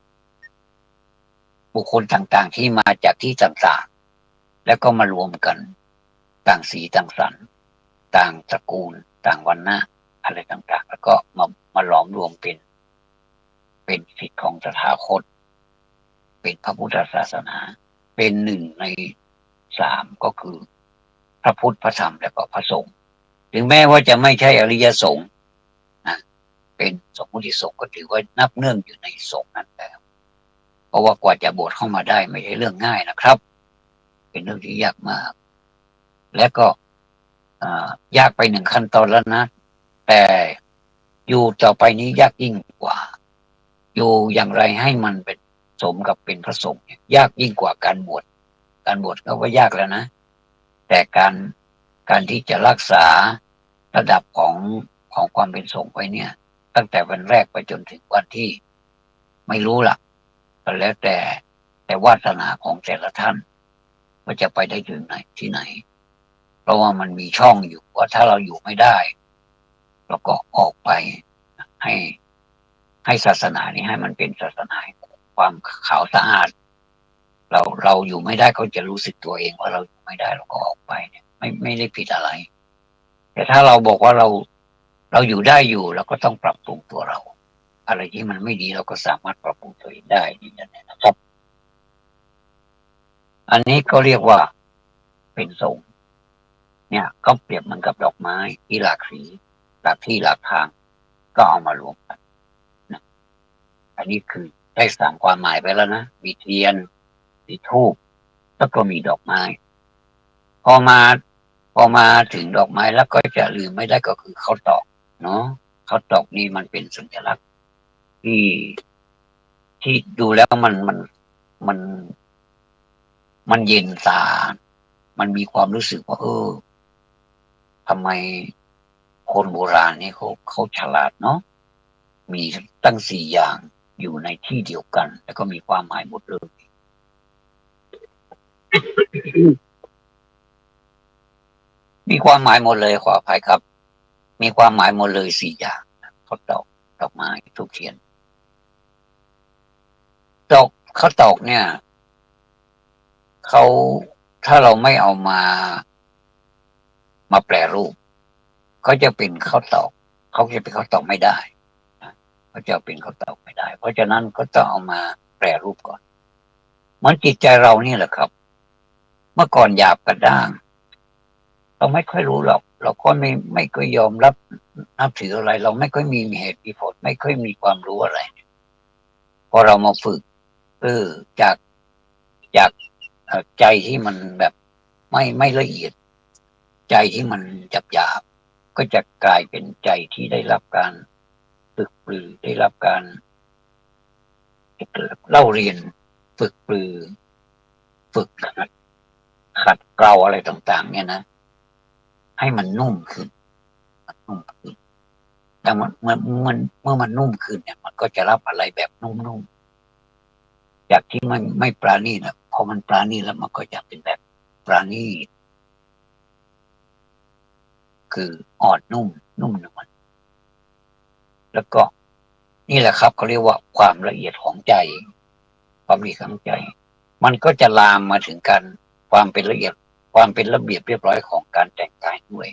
Speaker 1: บุคคลต่างๆที่มาจากที่ต่างๆแล้วก็มารวมกันต่างสีต่างสันต่างตระกูลต่างวรรณะอะไรต่างๆแล้วก็มาหลอมรวมเป็นสิทธิ์ของตถาคตเป็นพระพุทธศาสนาเป็น1 ใน 3ก็คือพระพุทธพระธรรมและก็พระสงฆ์ถึงแม้ว่าจะไม่ใช่อริยสงฆ์นะเป็นสมมุติสงฆ์ก็ถือว่านับเนื่องอยู่ในสงฆ์นั้นแล้วเพราะว่ากว่าจะบวชเข้ามาได้ไม่ใช่เรื่องง่ายนะครับเป็นเรื่องที่ยากมากและก็ยากไป1 ขั้นตอนแล้วนะแต่อยู่ต่อไปนี้ยากยิ่งกว่าอยู่อย่างไรให้มันเป็นสมกับเป็นพระสงฆ์ยากยิ่งกว่าการบวชก็ว่ายากแล้วนะแต่การที่จะรักษาระดับของความเป็นสงฆ์ไว้เนี่ยตั้งแต่วันแรกไปจนถึงวันที่ไม่รู้ล่ะก็แล้วแต่วาสนาของแต่ละท่านว่าจะไปได้ถึงไหนที่ไหนเพราะว่ามันมีช่องอยู่ว่าถ้าเราอยู่ไม่ได้เราก็ออกไปให้ศาสนานี้ให้มันเป็นศาสนาความขาวสะอาดเราอยู่ไม่ได้เขาจะรู้สึกตัวเองว่าเราอยู่ไม่ได้เราก็ออกไปเนี่ยไม่ได้ผิดอะไรแต่ถ้าเราบอกว่าเราอยู่ได้อยู่เราก็ต้องปรับปรุงตัวเราอะไรที่มันไม่ดีเราก็สามารถปรับปรุงตัวเองได้นี่นะครับ อันนี้ก็เรียกว่าเป็นสงฆ์เนี่ยก็เปรียบเหมือนกับดอกไม้ที่หลากสีหลากที่หลากทางก็เอามารวมกันนะอันนี้คือได้สามความหมายไปแล้วนะมีเทียนมีธูปแล้วก็มีดอกไม้พอมาพอมาถึงดอกไม้แล้วก็จะลืมไม่ได้ก็คือข้าวตอกเนาะข้าวตอกนี่มันเป็นสัญลักษณ์ที่ที่ดูแล้วมันมันเย็นตามันมีความรู้สึกว่าทำไมคนโบราณนี่เขาฉลาดเนาะมีตั้งสี่อย่างอยู่ในที่เดียวกันแล้วก็มีความหมายหมดเลยมีความหมายหมดเลยขออภัยครับมีความหมายหมดเลยสี่อย่างข้าวตอกดอกไม้ทูบเทียนดอกข้าวตอกเนี่ยเขาถ้าเราไม่เอามาแปรรูปเขาจะเป็นข้าวตอกเขาจะเป็นข้าวตอกไม่ได้เขาจะเป็นข้าวตอกไม่ได้เพราะฉะนั้นก็ต้องเอามาแปรรูปก่อนเหมือนจิตใจเรานี่แหละครับเมื่อก่อนหยาบกระด้างเราไม่ค่อยรู้หรอกเราก็ไม่ค่อยยอมรับนับถืออะไร เราไม่ค่อยมีเหตุมีผลไม่ค่อยมีความรู้อะไรพอเรามาฝึกจากจากใจที่มันแบบไม่ละเอียดใจที่มันหยาบก็จะกลายเป็นใจที่ได้รับการฝึกปรือได้รับการเล่าเรียนฝึกปรือฝึกขัดเกลาอะไรต่างๆเนี่ยนะให้มันนุ่มขึ้นนุ่มขึ้นแต่เมื่อมันนุ่มขึ้นเนี่ยมันก็จะรับอะไรแบบนุ่มๆจากที่มันไม่ปราณีตนะพอมันปราณีตแล้วมันก็จะเป็นแบบปราณีตคืออ่อนนุ่มนวลแล้วก็นี่แหละครับเขาเรียกว่าความละเอียดของใจความละเอียดของใจมันก็จะลามมาถึงการความเป็นละเอียดความเป็นระเบียบเรียบร้อยของการแต่งกายด้วย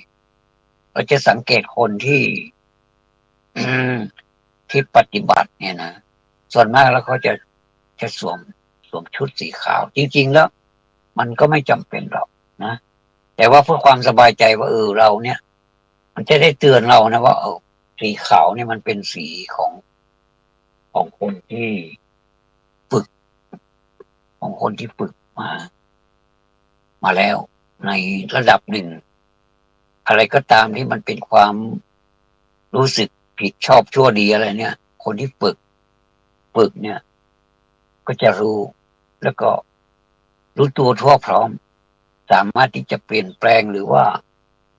Speaker 1: เราจะสังเกตคนที่ที่ปฏิบัติเนี่ยนะส่วนมากแล้วเขาจะสวมชุดสีขาวจริงๆแล้วมันก็ไม่จำเป็นหรอกนะแต่ว่าเพื่อความสบายใจว่าเราเนี่ยมันจะได้เตือนเรานะว่าสีขาวเนี่ยมันเป็นสีของคนที่ฝึกของคนที่ฝึกมาแล้วในระดับหนึ่งอะไรก็ตามที่มันเป็นความรู้สึกผิดชอบชั่วดีอะไรเนี่ยคนที่ฝึกเนี่ยก็จะรู้แล้วก็รู้ตัวทั่วพร้อมสามารถที่จะเปลี่ยนแปลงหรือว่า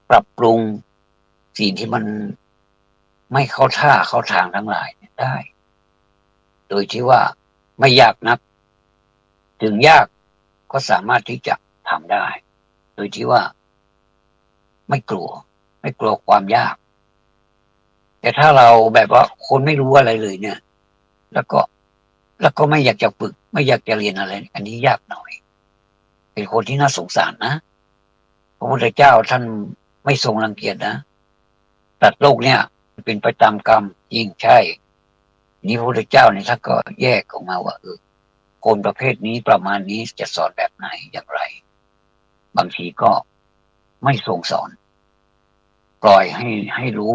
Speaker 1: ปรับปรุงสิ่งที่มันไม่เข้าท่าเข้าทางทั้งหลายได้โดยที่ว่าไม่ยากนักถึงยากก็สามารถที่จะทำได้โดยที่ว่าไม่กลัวความยากแต่ถ้าเราแบบว่าคนไม่รู้อะไรเลยเนี่ยแล้วก็ไม่อยากจะฝึกไม่อยากจะเรียนอะไรอันนี้ยากหน่อยเป็นคนที่น่าสงสารนะพระพุทธเจ้าท่านไม่ทรงรังเกียจนะตัดโลกเนี่ยเป็นไปตามกรรมยิ่งใช่นี่พระพุทธเจ้าเนี่ยท่านก็แยกออกมาว่าคนประเภทนี้ประมาณนี้จะสอนแบบไหนอย่างไรบางทีก็ไม่ทรงสอนปล่อยให้รู้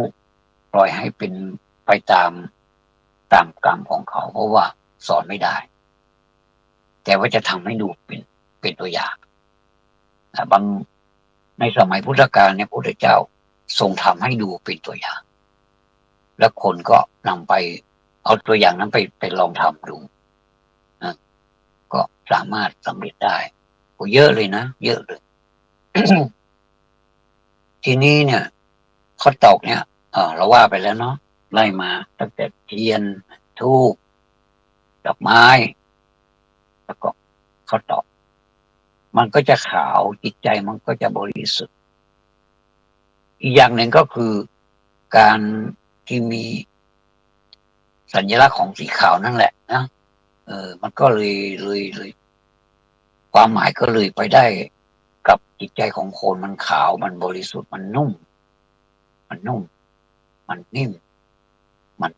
Speaker 1: ปล่อยให้เป็นไปตามกรรมของเขาเพราะว่าสอนไม่ได้แต่ว่าจะทำให้ดูเป็นตัวอย่างบางในสมัยพุทธกาลเนี่ยพระพุทธเจ้าทรงทำให้ดูเป็นตัวอย่างแล้วคนก็นำไปเอาตัวอย่างนั้นไปลองทำดูนะก็สามารถสำเร็จได้เยอะเลยนะเยอะเลย ทีนี้เนี่ยข้อตอกเนี่ยเราว่าไปแล้วเนาะไล่มาตั้งแต่เทียนธูปดอกไม้แล้วก็ข้อตอกมันก็จะขาวจิตใจมันก็จะบริสุทธิ์อีกอย่างหนึ่งก็คือการที่มีสัญลักษณ์ของสีขาวนั่นแหละนะมันก็เลยความหมายก็เลยไปได้กับจิตใจของคนมันขาวมันบริสุทธิ์มันนุ่มมันนิ่มมัน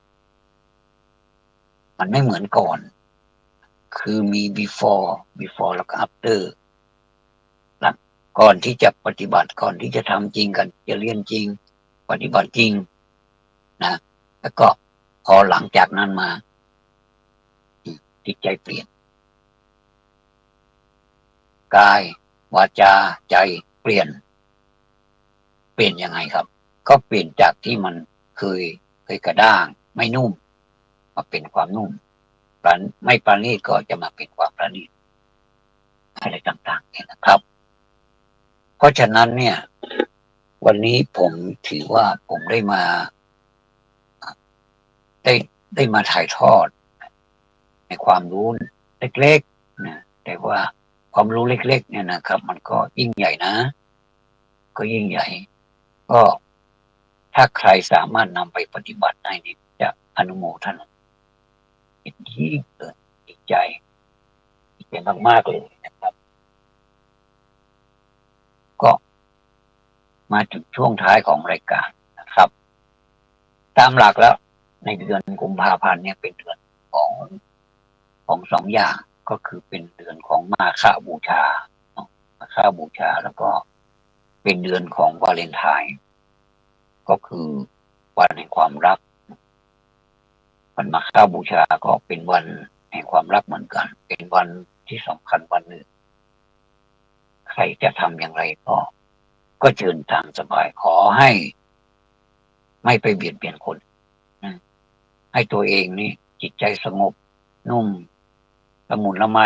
Speaker 1: มันไม่เหมือนก่อนคือมี before แล้วก็ after ก่อนที่จะปฏิบัติก่อนที่จะทำจริงกันจะเรียนจริงปฏิบัติจริงนะแล้วก็พอหลังจากนั้นมาจิตใจเปลี่ยนกายวาจาใจเปลี่ยนยังไงครับก็เปลี่ยนจากที่มันเคยกระด้างไม่นุ่มมาเป็นความนุ่มไม่ประณีตก็จะมาเป็นความประณีตอะไรต่างๆเนี่ยนะครับเพราะฉะนั้นเนี่ยวันนี้ผมถือว่าผมได้มาถ่ายทอดในความรู้เล็กๆนะแต่ว่าความรู้เล็กๆเนี่ยนะครับมันก็ยิ่งใหญ่นะก็ยิ่งใหญ่ก็ถ้าใครสามารถนำไปปฏิบัติได้นี่จะอนุโมทนายิ่งเกิดดีใจมากๆเลยนะครับก็มาถึงช่วงท้ายของรายการนะครับตามหลักแล้วในเดือนกุมภาพันธ์เนี่ยเป็นเดือนของสองอย่างก็คือเป็นเดือนของมาฆบูชาแล้วก็เป็นเดือนของวาเลนไทน์ก็คือวันแห่งความรักวันมาฆบูชาก็เป็นวันแห่งความรักเหมือนกันเป็นวันที่สำคัญวันหนึ่งใครจะทำอย่างไรก็เชิญตามสบายขอให้ไม่ไปเบียดเบียนคนให้ตัวเองนี่จิตใจสงบนุ่มละมุนละไม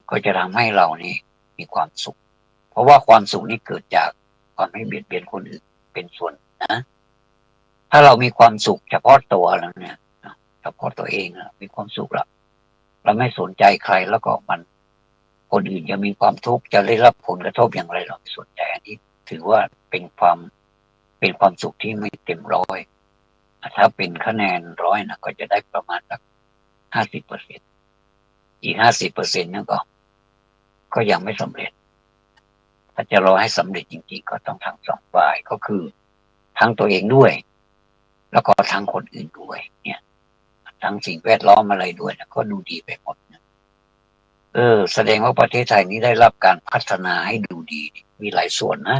Speaker 1: ก็จะทำให้เรานี่มีความสุขเพราะว่าความสุขนี้เกิดจากความไม่เบียดเบียนคนอื่นเป็นส่วนนะถ้าเรามีความสุขเฉพาะตัวแล้วเนี่ยเฉพาะตัวเองมีความสุขแล้วเราไม่สนใจใครแล้วก็มันคนอื่นจะมีความทุกข์จะได้รับผลกระทบอย่างไรเราไม่สนใจอันนี้ถือว่าเป็นความสุขที่ไม่เต็มร้อยถ้าเป็นคะแนน100นะก็จะได้ประมาณสัก50%อีก50%นั่นก็ยังไม่สำเร็จถ้าจะรอให้สำเร็จจริงๆก็ต้องทั้งสองฝ่ายก็คือทั้งตัวเองด้วยแล้วก็ทั้งคนอื่นด้วยเนี่ยทั้งสิ่งแวดล้อมอะไรด้วยนะก็ดูดีไปหมดนะแสดงว่าประเทศไทยนี้ได้รับการพัฒนาให้ดูดีมีหลายส่วนนะ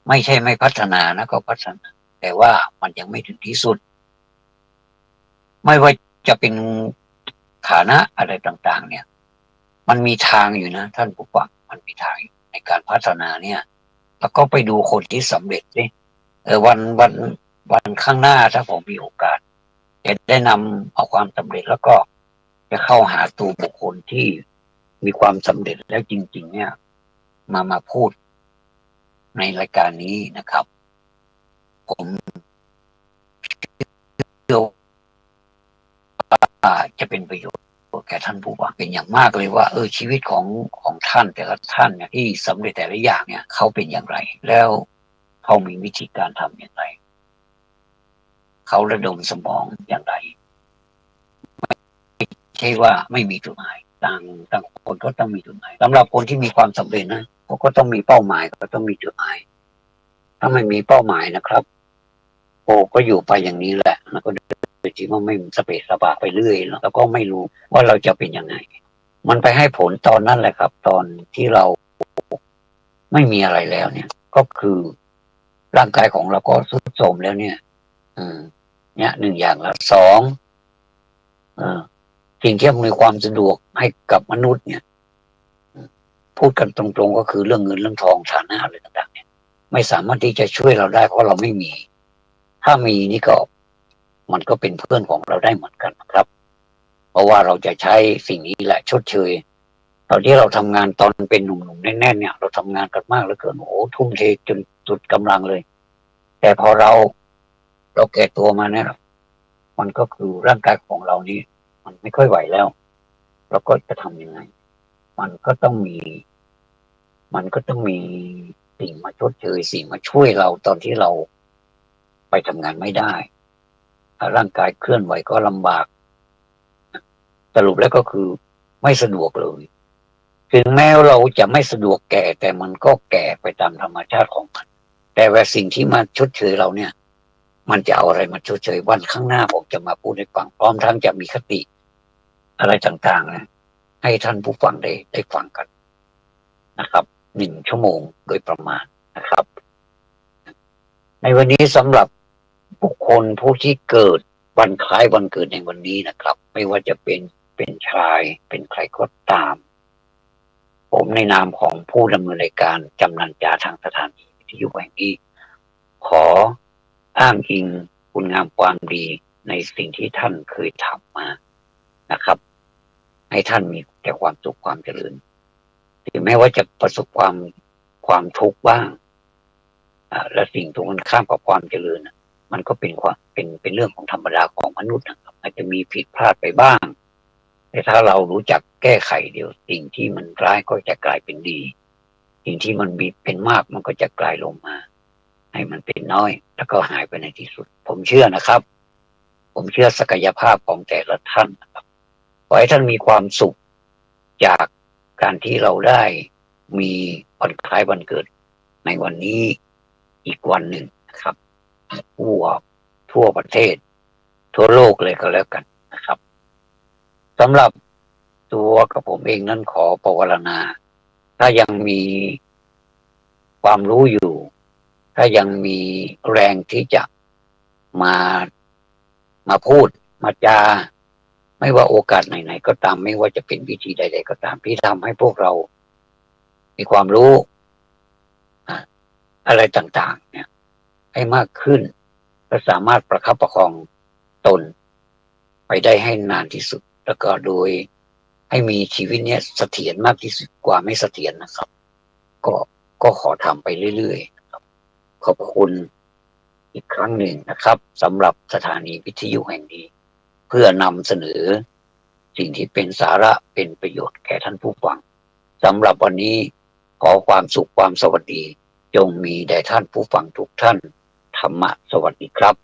Speaker 1: ไม่ใช่ไม่พัฒนานะก็พัฒนาแต่ว่ามันยังไม่ถึงที่สุดไม่ว่าจะเป็นฐานะอะไรต่างๆเนี่ยมันมีทางอยู่นะท่านผู้ฟังมันมีทางอยู่ในการพัฒนาเนี่ยแล้วก็ไปดูคนที่สำเร็จสิวันข้างหน้าถ้าผมมีโอกาสจะได้นำเอาความสำเร็จแล้วก็จะเข้าหาตัวบุคคลที่มีความสำเร็จแล้วจริงๆเนี่ยมาพูดในรายการนี้นะครับผมเชื่อว่าจะเป็นประโยชน์แก่ท่านผู้ฟังเป็นอย่างมากเลยว่าชีวิตของท่านแต่ละท่านเนี่ยที่สำเร็จแต่ละอย่างเนี่ยเขาเป็นอย่างไรแล้วเขามีวิธีการทำอย่างไรเขาระดมสมองอย่างไรไม่ใช่ว่าไม่มีจุดหมายต่างคนก็ต้องมีจุดหมายสำหรับคนที่มีความสำเร็จนะก็ต้องมีเป้าหมายก็ต้องมีจุดหมายถ้าไม่มีเป้าหมายนะครับก็อยู่ไปอย่างนี้แหละแล้วก็โดยที่ว่าไม่สเปซสปะไปเรื่อยแล้วก็ไม่รู้ว่าเราจะเป็นยังไงมันไปให้ผลตอนนั้นแหละครับตอนที่เราไม่มีอะไรแล้วเนี่ยก็คือร่างกายของเราก็ทรุดโทรมแล้วเนี่ยเนี่ย1อย่างละ2สิ่งที่มีความสะดวกให้กับมนุษย์เนี่ยพูดกันตรงๆก็คือเรื่องเงินเรื่องทองฐานะอะไรต่างๆเนี่ยไม่สามารถที่จะช่วยเราได้เพราะเราไม่มีถ้ามีนี่ก็มันก็เป็นเพื่อนของเราได้เหมือนกันนะครับเพราะว่าเราจะใช้สิ่งนี้แหละชดเชยตอนที่เราทำงานตอนเป็นหนุ่มๆแน่นๆเนี่ยเราทำงานกันมากเหลือเกินทุ่มเทจนสุดกำลังเลยแต่พอเราแก่ตัวมาเนี่ยมันก็คือร่างกายของเรานี่มันไม่ค่อยไหวแล้วเราก็จะทำยังไงมันก็ต้องมีสิ่งมาชดเชยสิ่งมาช่วยเราตอนที่เราไปทำงานไม่ได้ถ้าร่างกายเคลื่อนไหวก็ลำบากสรุปแล้วก็คือไม่สะดวกเลยถึงแม้เราจะไม่สะดวกแก่แต่มันก็แก่ไปตามธรรมชาติของมันแต่ว่าสิ่งที่มาชดเชยเราเนี่ยมันจะเอาอะไรมาชดเชยวันข้างหน้าผมจะมาพูดให้ฟังพร้อมทั้งจะมีคติอะไรต่างๆนะให้ท่านผู้ฟังได้ฟังกัน นะครับ1 ชั่วโมงโดยประมาณนะครับ ในวันนี้สำหรับบุคคลผู้ที่เกิดวันคล้ายวันเกิดในวันนี้นะครับ ไม่ว่าจะเป็นชายเป็นใครก็ตาม ผมในนามของผู้ดำเนินรายการจำนันจาทางสถานีวิทยุแห่งนี้ ขออ้างอิงคุณงามความดีในสิ่งที่ท่านเคยทำมานะครับ ให้ท่านมีแต่ความสุขความเจริญถึงแม้ว่าจะประสบความทุกข์บ้างและสิ่งตรงกันข้ามกับความเจริญมันก็เป็นเรื่องของธรรมดาของมนุษย์นะครับอาจจะมีผิดพลาดไปบ้าง แต่ถ้าเรารู้จักแก้ไขเดี๋ยวสิ่งที่มันร้ายก็จะกลายเป็นดี สิ่งที่มันมีเป็นมากมันก็จะกลายลงมา ให้มันเป็นน้อยแล้วก็หายไปในที่สุด ผมเชื่อนะครับ ผมเชื่อศักยภาพของแต่ละท่านนะครับขอให้ท่านมีความสุขจากการที่เราได้มีวันคล้ายวันเกิดในวันนี้อีกวันหนึ่งนะครับทั่วประเทศ ทั่วโลกเลยก็แล้วกันนะครับสำหรับตัวกับผมเองนั้นขอปวารณาถ้ายังมีความรู้อยู่ ถ้ายังมีแรงที่จะมาพูดมาจาไม่ว่าโอกาสไหนๆก็ตามไม่ว่าจะเป็นวิธีใดๆก็ตามที่ทำให้พวกเรามีความรู้อะไรต่างๆเนี่ยให้มากขึ้นและสามารถประคับประคองตนไปได้ให้นานที่สุดแล้วก็โดยให้มีชีวิตเนี้ยเสถียรมากที่สุดกว่าไม่เสถียรนะครับก็ขอทำไปเรื่อยๆนะครับขอบคุณอีกครั้งหนึ่งนะครับสำหรับสถานีวิทยุแห่งนี้เพื่อนำเสนอสิ่งที่เป็นสาระเป็นประโยชน์แก่ท่านผู้ฟังสำหรับวันนี้ขอความสุขความสวัสดีจงมีแด่ท่านผู้ฟังทุกท่านธรรมะสวัสดีครับ